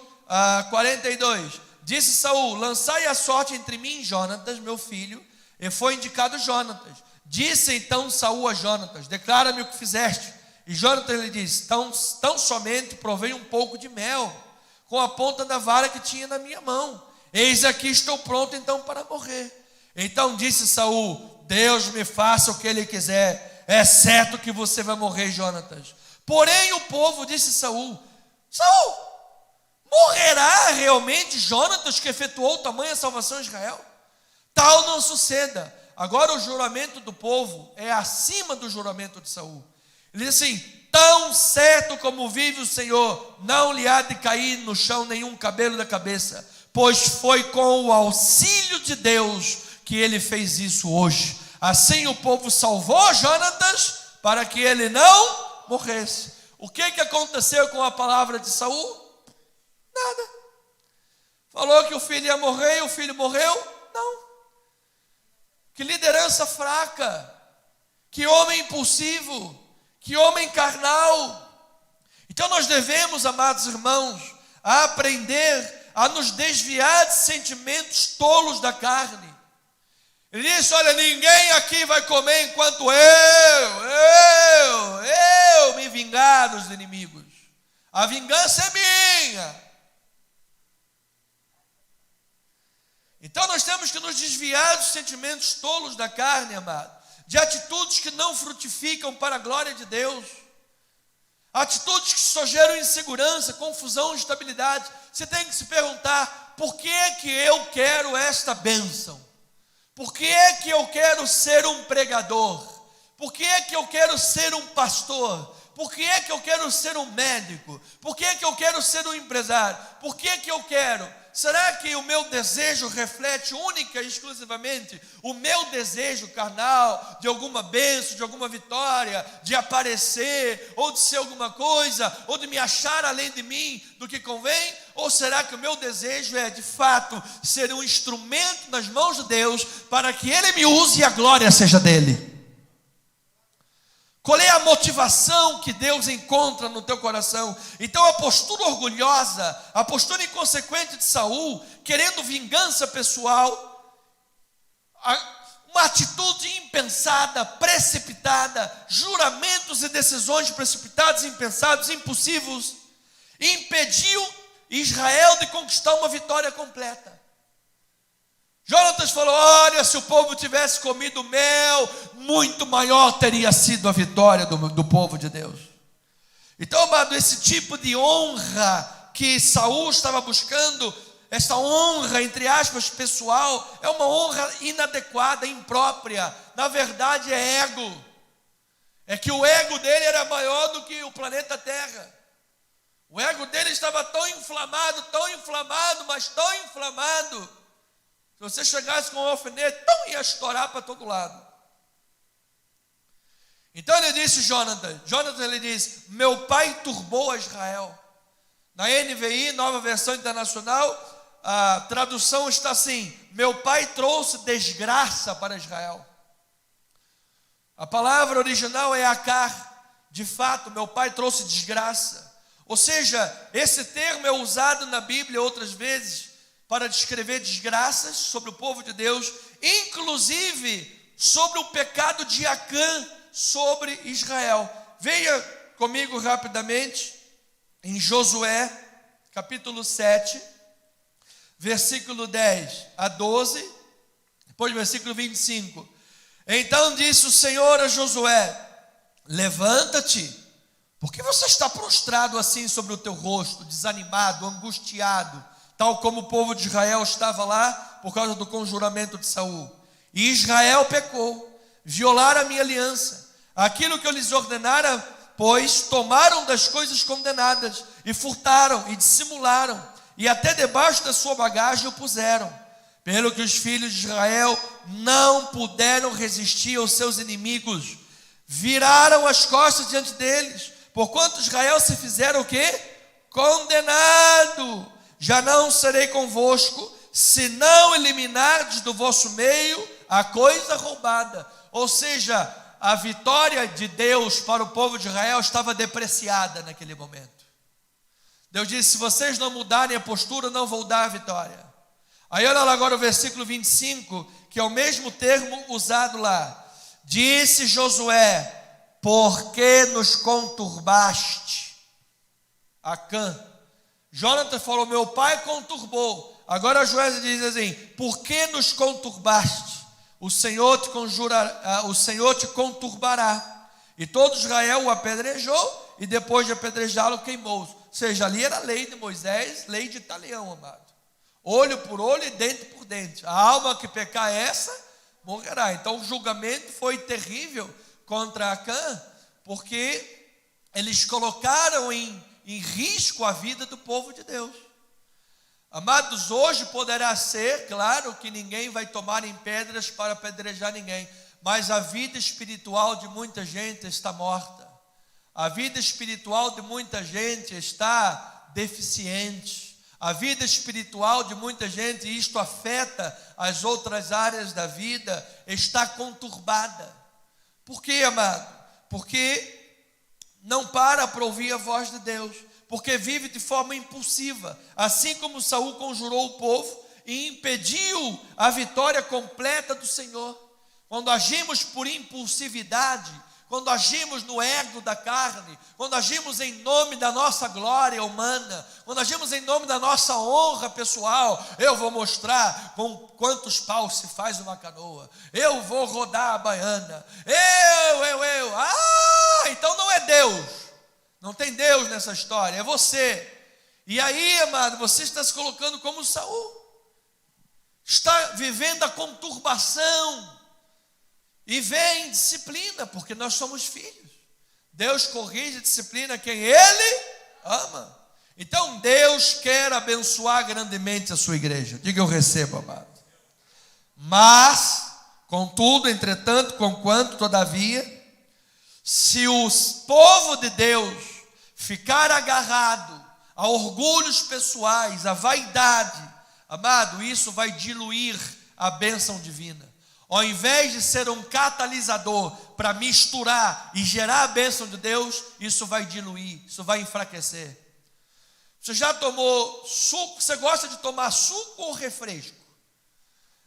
42, disse Saul: lançai a sorte entre mim e Jonatas, meu filho. E foi indicado Jonatas. Disse então Saul a Jonatas: declara-me o que fizeste. E Jonatas lhe disse: tão somente provei um pouco de mel, com a ponta da vara que tinha na minha mão. Eis aqui estou pronto então para morrer. Então disse Saul: Deus me faça o que ele quiser, é certo que você vai morrer, Jonatas. Porém o povo disse Saul: Saul, morrerá realmente Jonatas, que efetuou tamanha salvação a Israel? Tal não suceda. Agora o juramento do povo é acima do juramento de Saul. Ele diz assim: tão certo como vive o Senhor, não lhe há de cair no chão nenhum cabelo da cabeça, pois foi com o auxílio de Deus que ele fez isso hoje. Assim o povo salvou Jonatas para que ele não morresse. O que aconteceu com a palavra de Saul? Nada. Falou que o filho ia morrer e o filho morreu? Não. Que liderança fraca, que homem impulsivo, que homem carnal. Então nós devemos, amados irmãos, aprender a nos desviar de sentimentos tolos da carne. Ele disse: olha, ninguém aqui vai comer enquanto eu me vingar dos inimigos. A vingança é minha. Então nós temos que nos desviar dos sentimentos tolos da carne, amado, de atitudes que não frutificam para a glória de Deus, atitudes que só geram insegurança, confusão, instabilidade. Você tem que se perguntar: por que é que eu quero esta bênção? Por que é que eu quero ser um pregador? Por que é que eu quero ser um pastor? Por que é que eu quero ser um médico? Por que é que eu quero ser um empresário? Por que é que eu quero? Será que o meu desejo reflete única e exclusivamente o meu desejo carnal de alguma bênção, de alguma vitória, de aparecer, ou de ser alguma coisa, ou de me achar além de mim do que convém? Ou será que o meu desejo é de fato ser um instrumento nas mãos de Deus para que Ele me use e a glória seja dEle? Qual é a motivação que Deus encontra no teu coração? Então a postura orgulhosa, a postura inconsequente de Saul, querendo vingança pessoal, uma atitude impensada, impensada, precipitada, juramentos e decisões precipitados, impensados, impossíveis, impediu Israel de conquistar uma vitória completa. Jonatas falou: olha, se o povo tivesse comido mel, muito maior teria sido a vitória do povo de Deus. Então, amado, esse tipo de honra que Saul estava buscando, essa honra, entre aspas, pessoal, é uma honra inadequada, imprópria. Na verdade é ego. É que o ego dele era maior do que o planeta Terra. O ego dele estava tão inflamado, mas tão inflamado. Se você chegasse com um alfinete, ia estourar para todo lado. Então ele disse, Jonatas ele diz: meu pai turbou a Israel. Na NVI, Nova Versão Internacional, a tradução está assim: meu pai trouxe desgraça para Israel. A palavra original é akar. De fato, meu pai trouxe desgraça. Ou seja, esse termo é usado na Bíblia outras vezes para descrever desgraças sobre o povo de Deus, inclusive sobre o pecado de Acã sobre Israel. Veja comigo rapidamente em Josué, capítulo 7, versículo 10 a 12, depois versículo 25. Então disse o Senhor a Josué: levanta-te, porque você está prostrado assim sobre o teu rosto, desanimado, angustiado, tal como o povo de Israel estava lá por causa do conjuramento de Saul. E Israel pecou, violaram a minha aliança, aquilo que eu lhes ordenara, pois tomaram das coisas condenadas, e furtaram, e dissimularam, e até debaixo da sua bagagem o puseram. Pelo que os filhos de Israel não puderam resistir aos seus inimigos, viraram as costas diante deles, porquanto Israel se fizeram o quê? Condenado. Já não serei convosco, se não eliminardes do vosso meio a coisa roubada. Ou seja, a vitória de Deus para o povo de Israel estava depreciada naquele momento. Deus disse: se vocês não mudarem a postura, não vou dar a vitória. Aí olha lá agora o versículo 25, que é o mesmo termo usado lá. Disse Josué: por que nos conturbaste? Acã. Jonatas falou: meu pai conturbou. Agora Josué diz assim: por que nos conturbaste? O Senhor te conturbará. E todo Israel o apedrejou, e depois de apedrejá-lo queimou. Ou seja, ali era a lei de Moisés, lei de Italião, amado. Olho por olho e dente por dente. A alma que pecar essa, morrerá. Então o julgamento foi terrível contra Acã, porque eles colocaram em risco a vida do povo de Deus. Amados, hoje poderá ser, claro que ninguém vai tomar em pedras para apedrejar ninguém, mas a vida espiritual de muita gente está morta. A vida espiritual de muita gente está deficiente. A vida espiritual de muita gente, e isto afeta as outras áreas da vida, está conturbada. Por quê, amado? Porque não para ouvir a voz de Deus, porque vive de forma impulsiva, assim como Saul conjurou o povo e impediu a vitória completa do Senhor. Quando agimos por impulsividade, quando agimos no ego da carne, quando agimos em nome da nossa glória humana, quando agimos em nome da nossa honra pessoal, eu vou mostrar com quantos paus se faz uma canoa, eu vou rodar a baiana, então não é Deus, não tem Deus nessa história, é você. E aí, amado, você está se colocando como Saul, está vivendo a conturbação. E vem disciplina, porque nós somos filhos. Deus corrige e disciplina quem Ele ama. Então Deus quer abençoar grandemente a sua igreja. Diga: eu recebo, amado. Mas, contudo, entretanto, conquanto, todavia, se o povo de Deus ficar agarrado a orgulhos pessoais, a vaidade, amado, isso vai diluir a bênção divina. Ao invés de ser um catalisador para misturar e gerar a bênção de Deus, isso vai diluir, isso vai enfraquecer. Você já tomou suco? Você gosta de tomar suco ou refresco?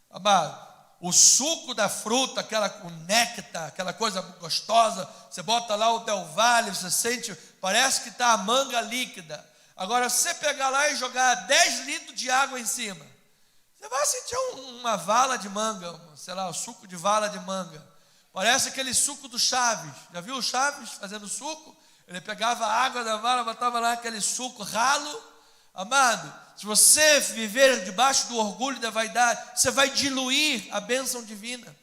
Amado, o suco da fruta, o néctar, aquela coisa gostosa, você bota lá o Del Valle, você sente, parece que está a manga líquida. Agora, se você pegar lá e jogar 10 litros de água em cima, você vai sentir uma vala de manga, sei lá, o suco de vala de manga. Parece aquele suco do Chaves. Já viu o Chaves fazendo suco? Ele pegava a água da vala, botava lá aquele suco ralo. Amado, se você viver debaixo do orgulho e da vaidade, você vai diluir a bênção divina.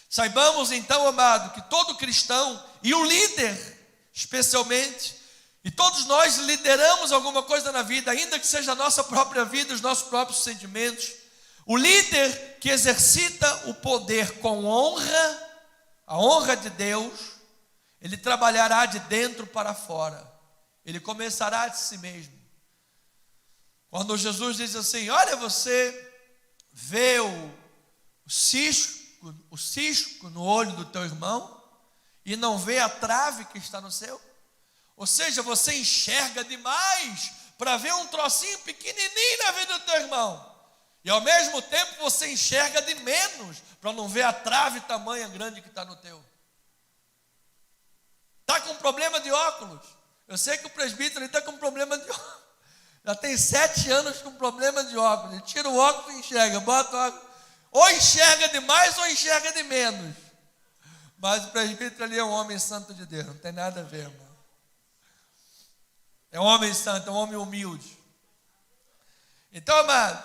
Saibamos então, amado, que todo cristão, e o líder especialmente, e todos nós lideramos alguma coisa na vida, ainda que seja a nossa própria vida, os nossos próprios sentimentos. O líder que exercita o poder com honra, a honra de Deus, ele trabalhará de dentro para fora. Ele começará de si mesmo. Quando Jesus diz assim, olha, você vê o cisco no olho do teu irmão e não vê a trave que está no seu? Ou seja, você enxerga demais para ver um trocinho pequenininho na vida do teu irmão. E ao mesmo tempo você enxerga de menos para não ver a trave tamanha grande que está no teu. Está com problema de óculos? Eu sei que o presbítero está com problema de óculos. Já tem 7 anos com problema de óculos. Ele tira o óculos e enxerga, bota o óculos. Ou enxerga demais ou enxerga de menos. Mas o presbítero ali é um homem santo de Deus. Não tem nada a ver, irmão. É um homem santo, é um homem humilde. Então, amado,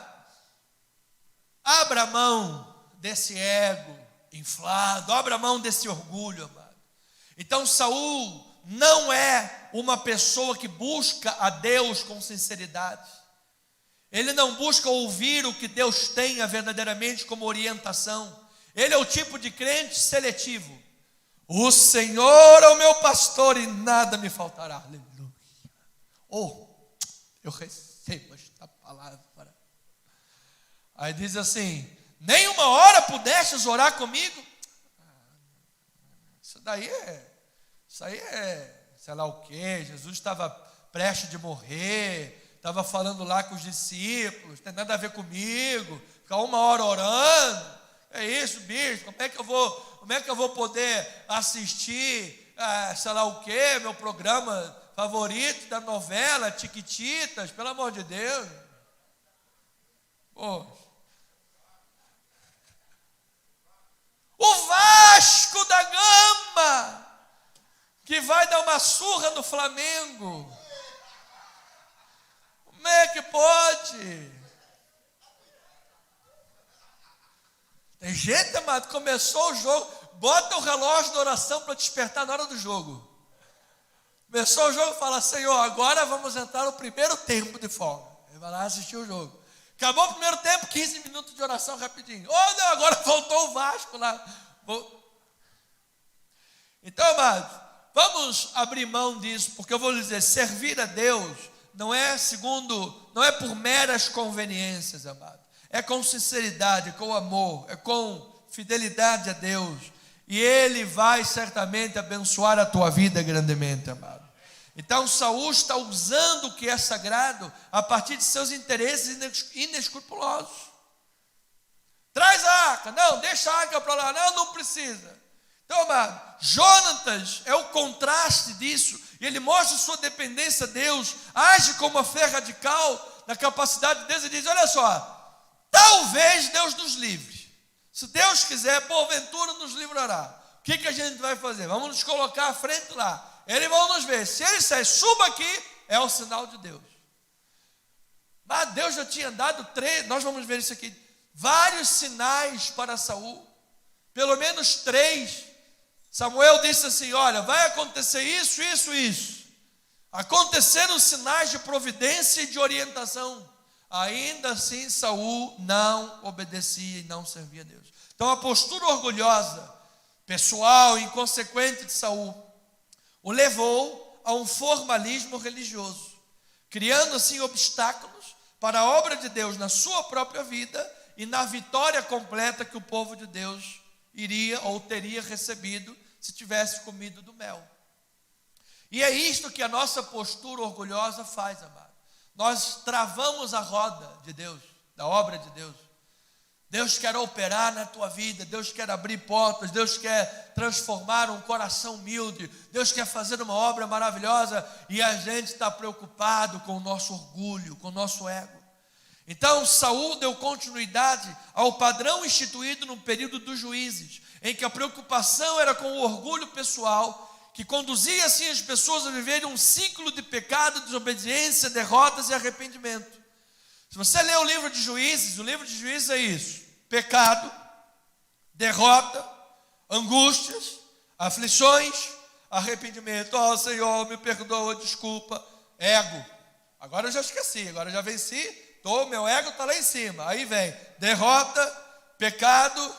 abra a mão desse ego inflado, abra a mão desse orgulho, amado. Então, Saul não é uma pessoa que busca a Deus com sinceridade. Ele não busca ouvir o que Deus tenha verdadeiramente como orientação. Ele é o tipo de crente seletivo. O Senhor é o meu pastor e nada me faltará. Aleluia. Oh, eu recebo esta palavra. Aí diz assim, nem uma hora pudestes orar comigo? Isso aí é, sei lá o que, Jesus estava prestes de morrer, estava falando lá com os discípulos, não tem nada a ver comigo, ficar 1 hora orando, é isso, bicho, como é que eu vou poder assistir, sei lá o que, meu programa favorito da novela, Tiquititas, pelo amor de Deus. Pô. O Vasco da Gama, que vai dar uma surra no Flamengo. Como é que pode? Tem gente, amado, começou o jogo, bota o relógio da oração para despertar na hora do jogo. Começou o jogo e fala, Senhor, agora vamos entrar no primeiro tempo de folga. Ele vai lá assistir o jogo. Acabou o primeiro tempo, 15 minutos de oração rapidinho. Oh, não, agora voltou o Vasco lá. Então, amados, vamos abrir mão disso, porque eu vou lhe dizer, servir a Deus não é por meras conveniências, amado. É com sinceridade, com amor, é com fidelidade a Deus. E Ele vai certamente abençoar a tua vida grandemente, amado. Então Saul está usando o que é sagrado a partir de seus interesses inescrupulosos. Traz a arca, não, deixa a arca para lá, não precisa. Então, amado, Jonatas é o contraste disso, e ele mostra sua dependência a Deus, age com uma fé radical na capacidade de Deus e diz, olha só, talvez Deus nos livre. Se Deus quiser, porventura nos livrará. O que a gente vai fazer? Vamos nos colocar à frente lá. Eles vão nos ver. Se ele disser, suba aqui, é o sinal de Deus. Mas Deus já tinha dado 3, nós vamos ver isso aqui, vários sinais para Saul. Pelo menos 3. Samuel disse assim, olha, vai acontecer isso, isso, isso. Aconteceram sinais de providência e de orientação. Ainda assim Saul não obedecia e não servia a Deus. Então a postura orgulhosa, pessoal, inconsequente de Saul, o levou a um formalismo religioso, criando assim obstáculos para a obra de Deus na sua própria vida e na vitória completa que o povo de Deus iria ou teria recebido se tivesse comido do mel. E é isto que a nossa postura orgulhosa faz, amado. Nós travamos a roda de Deus, da obra de Deus. Deus quer operar na tua vida, Deus quer abrir portas, Deus quer transformar um coração humilde, Deus quer fazer uma obra maravilhosa e a gente está preocupado com o nosso orgulho, com o nosso ego. Então Saul deu continuidade ao padrão instituído no período dos juízes, em que a preocupação era com o orgulho pessoal, que conduzia assim as pessoas a viverem um ciclo de pecado, desobediência, derrotas e arrependimento. Se você ler o livro de Juízes é isso: pecado, derrota, angústias, aflições, arrependimento. Senhor, me perdoa, desculpa. Ego. Agora eu já esqueci, agora eu já venci, meu ego está lá em cima. Aí vem derrota, pecado,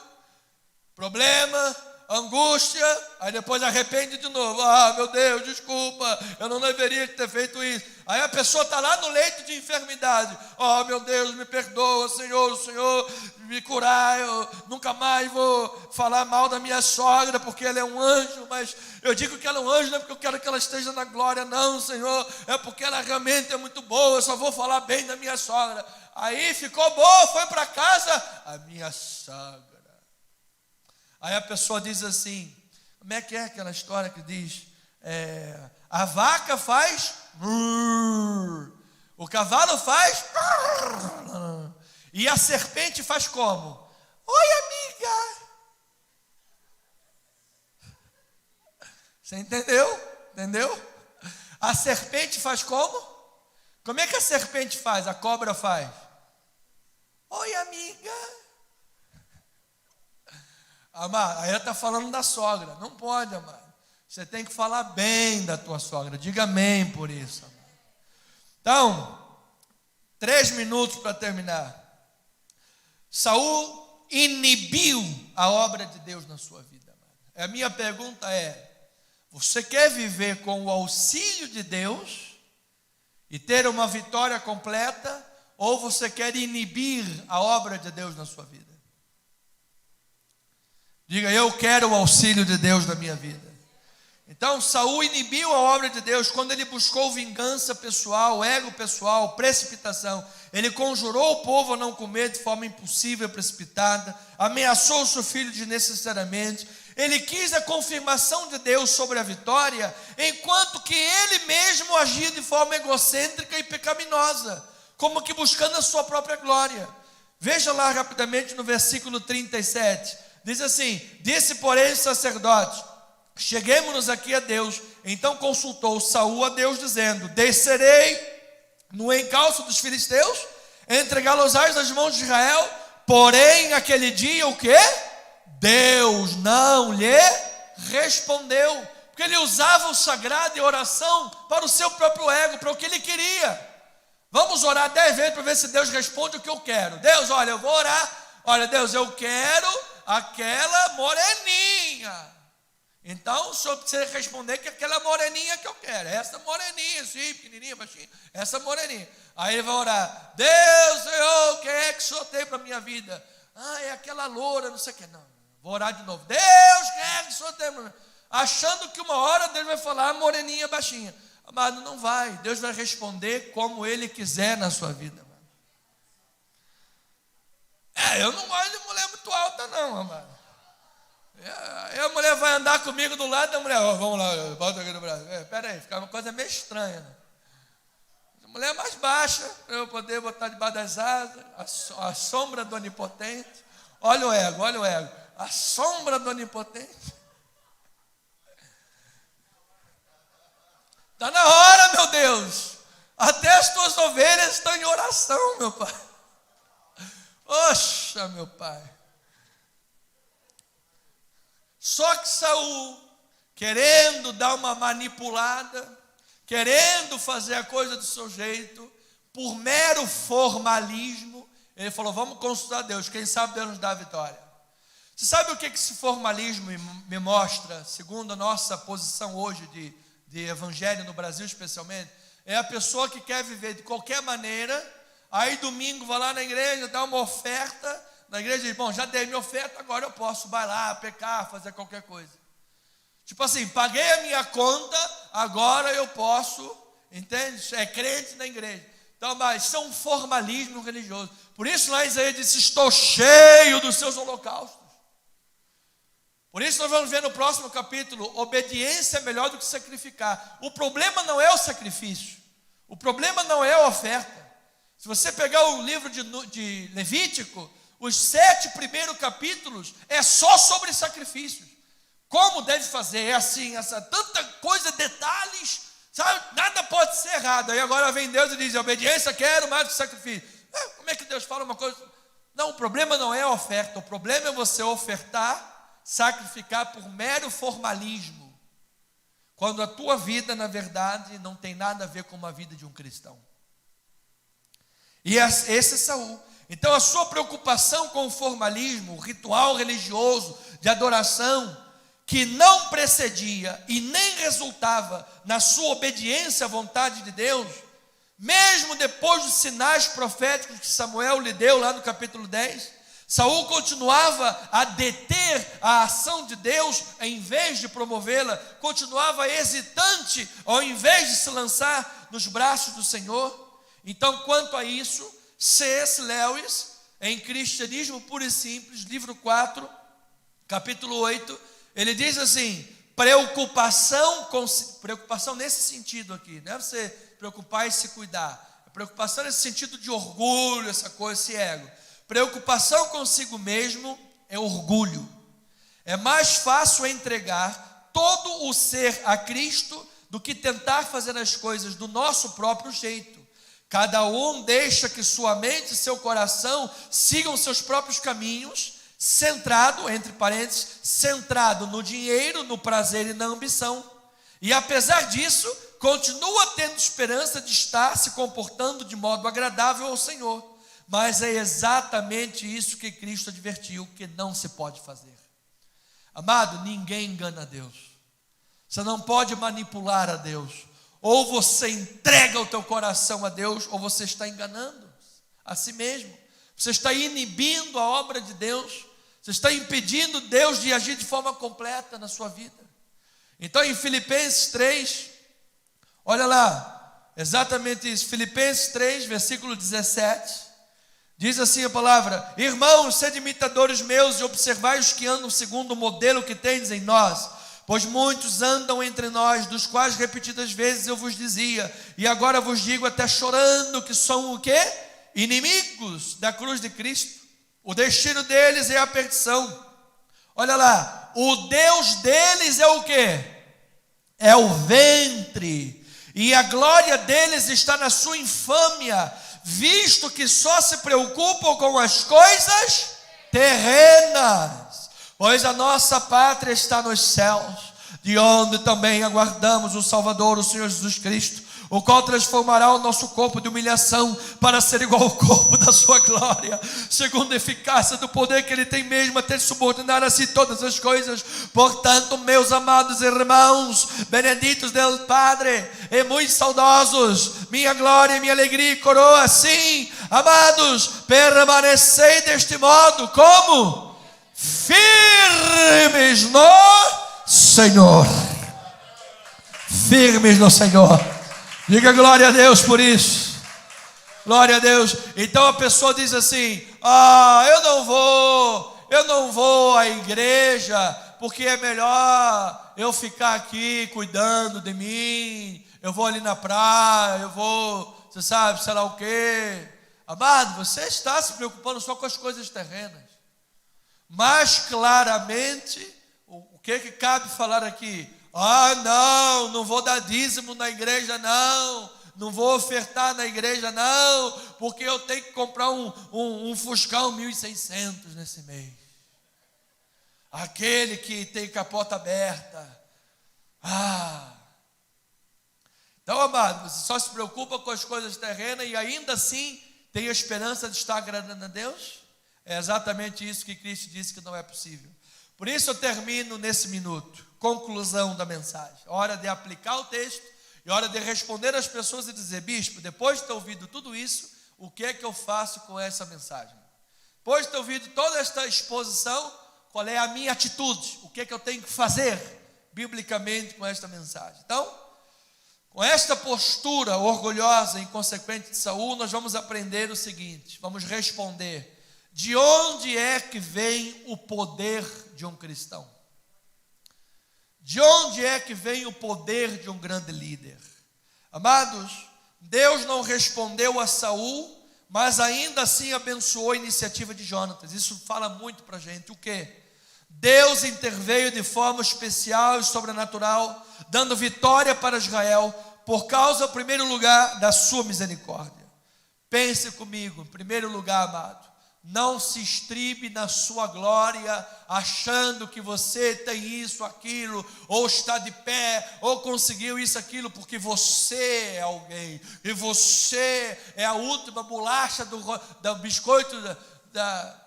problema, angústia, aí depois arrepende de novo. Meu Deus, desculpa, eu não deveria ter feito isso. Aí a pessoa está lá no leito de enfermidade. Meu Deus, me perdoa, Senhor, o Senhor me curar. Eu nunca mais vou falar mal da minha sogra, porque ela é um anjo. Mas eu digo que ela é um anjo, não é porque eu quero que ela esteja na glória, não, Senhor. É porque ela realmente é muito boa, eu só vou falar bem da minha sogra. Aí ficou boa, foi para casa, a minha sogra. Aí a pessoa diz assim, como é que é aquela história que diz, a vaca faz, o cavalo faz, e a serpente faz como? Oi, amiga. Você entendeu? Entendeu? A serpente faz como? Como é que a serpente faz? A cobra faz? Oi, amiga. Amado, aí ela está falando da sogra. Não pode, amado. Você tem que falar bem da tua sogra. Diga amém por isso, amado. Então, 3 minutos para terminar. Saul inibiu a obra de Deus na sua vida, amado. A minha pergunta é: você quer viver com o auxílio de Deus e ter uma vitória completa, ou você quer inibir a obra de Deus na sua vida? Diga, eu quero o auxílio de Deus na minha vida. Então Saul inibiu a obra de Deus quando ele buscou vingança pessoal, ego pessoal, precipitação. Ele conjurou o povo a não comer de forma impulsiva e precipitada, ameaçou o seu filho desnecessariamente. Ele quis a confirmação de Deus sobre a vitória, enquanto que ele mesmo agia de forma egocêntrica e pecaminosa, como que buscando a sua própria glória. Veja lá rapidamente no versículo 37. Diz assim: disse porém o sacerdote, cheguemo-nos aqui a Deus. Então consultou Saul a Deus, dizendo: descerei no encalço dos filisteus, entregá-los-ás nas mãos de Israel. Porém aquele dia o quê? Deus não lhe respondeu, porque ele usava o sagrado e oração para o seu próprio ego, para o que ele queria. Vamos orar 10 vezes para ver se Deus responde o que eu quero. Deus, olha, eu vou orar. Olha, Deus, eu quero aquela moreninha. Então o senhor precisa responder que aquela moreninha que eu quero, essa moreninha, assim, pequenininha, baixinha, essa moreninha. Aí ele vai orar: Deus, Senhor, o que é que o senhor tem para a minha vida? É aquela loura, não sei o que. Não, vou orar de novo: Deus, o que é que o senhor tem para mim? Achando que uma hora Deus vai falar moreninha, baixinha. Amado, não vai. Deus vai responder como Ele quiser na sua vida. Eu não gosto de mulher muito alta, não, amado. Aí a mulher vai andar comigo do lado da mulher. Vamos lá, bota aqui no braço. Pera aí, fica uma coisa meio estranha, né? A mulher mais baixa, para eu poder botar debaixo das asas, a sombra do onipotente. Olha o ego, olha o ego. A sombra do onipotente. Está na hora, meu Deus. Até as tuas ovelhas estão em oração, meu Pai. Oxa, meu Pai. Só que Saul, querendo dar uma manipulada, querendo fazer a coisa do seu jeito, por mero formalismo, ele falou: vamos consultar Deus, quem sabe Deus nos dá a vitória. Você sabe o que esse formalismo me mostra, segundo a nossa posição hoje de evangelho no Brasil especialmente? É a pessoa que quer viver de qualquer maneira. Aí domingo vai lá na igreja, dá uma oferta, na igreja diz: bom, já dei minha oferta, agora eu posso, vai lá, pecar, fazer qualquer coisa. Tipo assim, paguei a minha conta, agora eu posso, entende? É crente na igreja. Então, mas isso é um formalismo religioso. Por isso lá Isaías disse, estou cheio dos seus holocaustos. Por isso nós vamos ver no próximo capítulo, obediência é melhor do que sacrificar. O problema não é o sacrifício. O problema não é a oferta. Se você pegar o livro de Levítico, os 7 primeiros capítulos é só sobre sacrifícios. Como deve fazer, é assim, essa tanta coisa, detalhes, sabe? Nada pode ser errado. Aí agora vem Deus e diz, obediência quero mais do que sacrifício. Como é que Deus fala uma coisa? Não, o problema não é a oferta, o problema é você ofertar, sacrificar por mero formalismo, quando a tua vida, na verdade, não tem nada a ver com uma vida de um cristão. E esse é Saul. Então a sua preocupação com o formalismo, o ritual religioso de adoração, que não precedia e nem resultava na sua obediência à vontade de Deus, mesmo depois dos sinais proféticos que Samuel lhe deu lá no capítulo 10, Saul continuava a deter a ação de Deus, em vez de promovê-la, continuava hesitante, ao invés de se lançar nos braços do Senhor. Então, quanto a isso, C.S. Lewis, em Cristianismo Puro e Simples, livro 4, capítulo 8, ele diz assim, preocupação nesse sentido aqui, não é você preocupar e se cuidar, a preocupação nesse sentido de orgulho, essa coisa, esse ego. Preocupação consigo mesmo é orgulho. É mais fácil entregar todo o ser a Cristo do que tentar fazer as coisas do nosso próprio jeito. Cada um deixa que sua mente e seu coração sigam seus próprios caminhos, centrado, entre parênteses, centrado no dinheiro, no prazer e na ambição. E apesar disso, continua tendo esperança de estar se comportando de modo agradável ao Senhor. Mas é exatamente isso que Cristo advertiu, que não se pode fazer. Amado, ninguém engana a Deus. Você não pode manipular a Deus. Ou você entrega o teu coração a Deus, ou você está enganando a si mesmo. Você está inibindo a obra de Deus. Você está impedindo Deus de agir de forma completa na sua vida. Então em Filipenses 3, olha lá, exatamente isso. Filipenses 3, versículo 17. Diz assim a palavra: irmãos, sede imitadores meus e observai os que andam segundo o modelo que tendes em nós, pois muitos andam entre nós, dos quais repetidas vezes eu vos dizia, e agora vos digo até chorando, que são o quê? Inimigos da cruz de Cristo. O destino deles é a perdição. Olha lá, o Deus deles é o quê? É o ventre, e a glória deles está na sua infâmia, visto que só se preocupam com as coisas terrenas, pois a nossa pátria está nos céus, de onde também aguardamos o Salvador, o Senhor Jesus Cristo, o qual transformará o nosso corpo de humilhação para ser igual ao corpo da sua glória, segundo a eficácia do poder que Ele tem mesmo a ter subordinado a si todas as coisas. Portanto, meus amados irmãos, benditos del Padre e muito saudosos, minha glória e minha alegria e coroa, assim, amados, permanecei deste modo, como? Firmes no Senhor. Firmes no Senhor. Diga glória a Deus por isso. Glória a Deus. Então a pessoa diz assim: eu não vou à igreja, porque é melhor eu ficar aqui cuidando de mim. Eu vou ali na praia, eu vou, você sabe, sei lá o quê. Amado, você está se preocupando só com as coisas terrenas. Mas claramente, o que cabe falar aqui? Não vou dar dízimo na igreja, não vou ofertar na igreja, não, porque eu tenho que comprar um Fuscão 1.600 nesse mês. Aquele que tem capota aberta. Então, amado, você só se preocupa com as coisas terrenas e ainda assim tem a esperança de estar agradando a Deus? É exatamente isso que Cristo disse que não é possível. Por isso eu termino nesse minuto. Conclusão da mensagem. Hora de aplicar o texto e hora de responder às pessoas e dizer: bispo, depois de ter ouvido tudo isso, o que é que eu faço com essa mensagem? Depois de ter ouvido toda esta exposição, qual é a minha atitude? O que é que eu tenho que fazer biblicamente com esta mensagem? Então, Com esta postura orgulhosa e inconsequente de Saul, nós vamos aprender o seguinte, vamos responder: de onde é que vem o poder de um cristão? De onde é que vem o poder de um grande líder? Amados, Deus não respondeu a Saul, mas ainda assim abençoou a iniciativa de Jonatas. Isso fala muito para a gente. O quê? Deus interveio de forma especial e sobrenatural, dando vitória para Israel, por causa, em primeiro lugar, da sua misericórdia. Pense comigo, em primeiro lugar, amado, não se estribe na sua glória, achando que você tem isso, aquilo, ou está de pé, ou conseguiu isso, aquilo, porque você é alguém, e você é a última bolacha do biscoito, da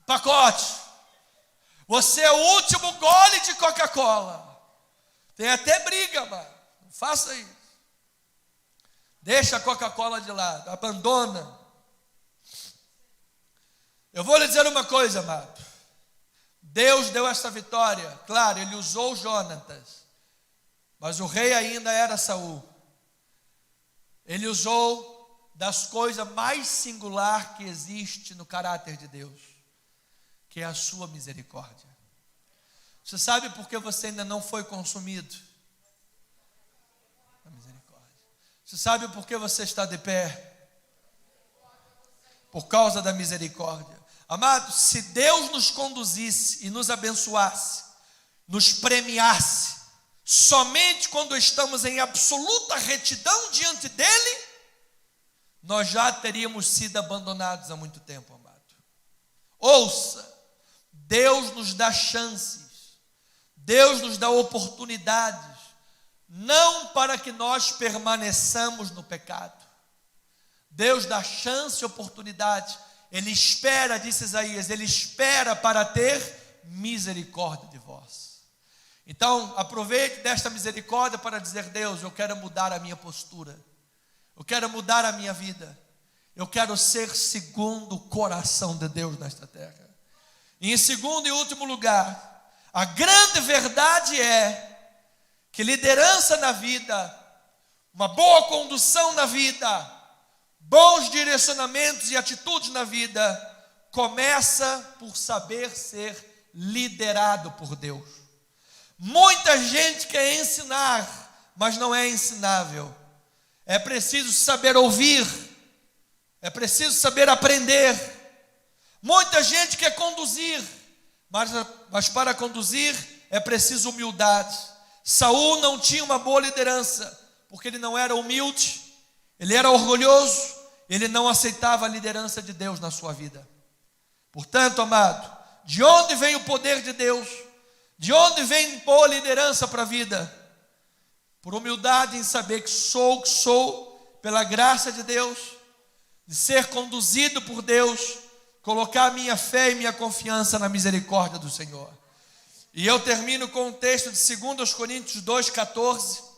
pacote. Você é o último gole de Coca-Cola. Tem até briga, mano. Não faça isso. Deixa a Coca-Cola de lado, abandona. Eu vou lhe dizer uma coisa, amado. Deus deu essa vitória. Claro, ele usou Jonatas, mas o rei ainda era Saul. Ele usou das coisas mais singular que existe no caráter de Deus, que é a sua misericórdia. Você sabe por que você ainda não foi consumido? A misericórdia. Você sabe por que você está de pé? Por causa da misericórdia. Amados, se Deus nos conduzisse e nos abençoasse, nos premiasse, somente quando estamos em absoluta retidão diante dEle, nós já teríamos sido abandonados há muito tempo, amado. Ouça, Deus nos dá chances, Deus nos dá oportunidades, não para que nós permaneçamos no pecado. Deus dá chance e oportunidade. Ele espera, disse Isaías, Ele espera para ter misericórdia de vós. Então, aproveite desta misericórdia para dizer: Deus, eu quero mudar a minha postura, eu quero mudar a minha vida, eu quero ser segundo o coração de Deus nesta terra. E em segundo e último lugar, a grande verdade é que liderança na vida, uma boa condução na vida, bons direcionamentos e atitudes na vida, começa por saber ser liderado por Deus. Muita gente quer ensinar, mas não é ensinável. É preciso saber ouvir, é preciso saber aprender. Muita gente quer conduzir, mas para conduzir é preciso humildade. Saul não tinha uma boa liderança, porque ele não era humilde, ele era orgulhoso, ele não aceitava a liderança de Deus na sua vida. Portanto, amado, de onde vem o poder de Deus? De onde vem boa liderança para a vida? Por humildade em saber que sou, pela graça de Deus, de ser conduzido por Deus, colocar minha fé e minha confiança na misericórdia do Senhor. E eu termino com o texto de 2 Coríntios 2,14,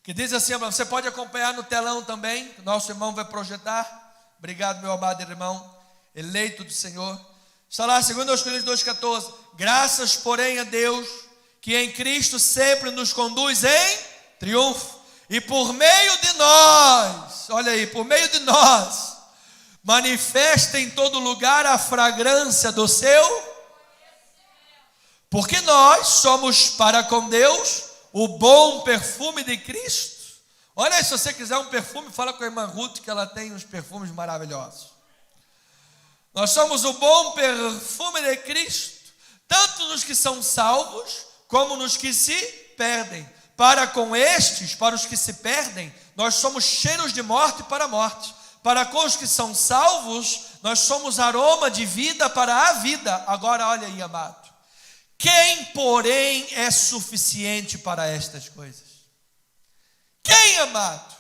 que diz assim, você pode acompanhar no telão também, nosso irmão vai projetar. Obrigado, meu amado irmão, eleito do Senhor. Está lá, 2 Coríntios 2,14. Graças, porém, a Deus, que em Cristo sempre nos conduz em triunfo. E por meio de nós, olha aí, por meio de nós, manifesta em todo lugar a fragrância do seu. Porque nós somos para com Deus o bom perfume de Cristo. Olha aí, se você quiser um perfume, fala com a irmã Ruth, que ela tem uns perfumes maravilhosos. Nós somos o bom perfume de Cristo, tanto nos que são salvos, como nos que se perdem. Para com estes, para os que se perdem, nós somos cheiros de morte para a morte. Para com os que são salvos, nós somos aroma de vida para a vida. Agora olha aí, amado. Quem, porém, é suficiente para estas coisas? Quem, amado?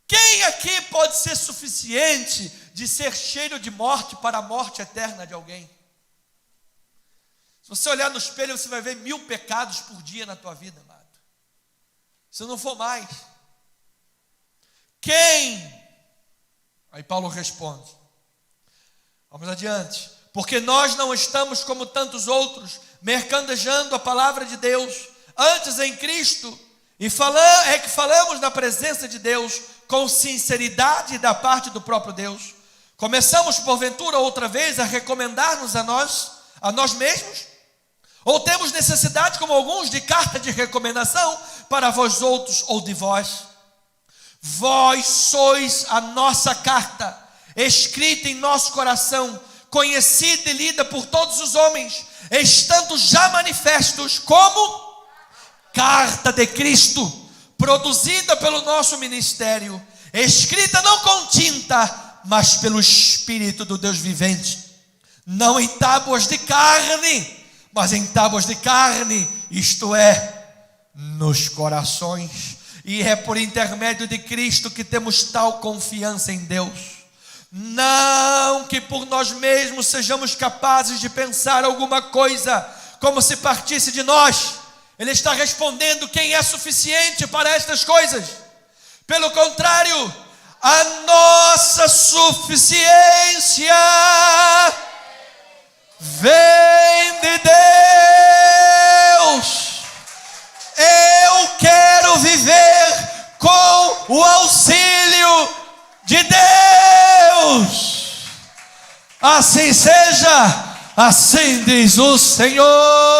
Quem aqui pode ser suficiente de ser cheiro de morte para a morte eterna de alguém? Se você olhar no espelho, você vai ver 1000 pecados por dia na tua vida, amado. Se não for mais. Quem? Aí Paulo responde. Vamos adiante. Porque nós não estamos como tantos outros, mercadejando a palavra de Deus. Antes, em Cristo, é que falamos na presença de Deus com sinceridade da parte do próprio Deus? Começamos porventura outra vez a recomendar-nos a nós mesmos? Ou temos necessidade, como alguns, de carta de recomendação para vós outros ou de vós? Vós sois a nossa carta, escrita em nosso coração, conhecida e lida por todos os homens, estando já manifestos como carta de Cristo, produzida pelo nosso ministério, escrita não com tinta, mas pelo Espírito do Deus vivente, não em tábuas de carne, mas em tábuas de carne, isto é, nos corações. E é por intermédio de Cristo que temos tal confiança em Deus. Não que por nós mesmos sejamos capazes de pensar alguma coisa como se partisse de nós. Ele está respondendo: quem é suficiente para estas coisas? Pelo contrário, a nossa suficiência vem de Deus. Eu quero viver com o auxílio de Deus. Assim seja, assim diz o Senhor.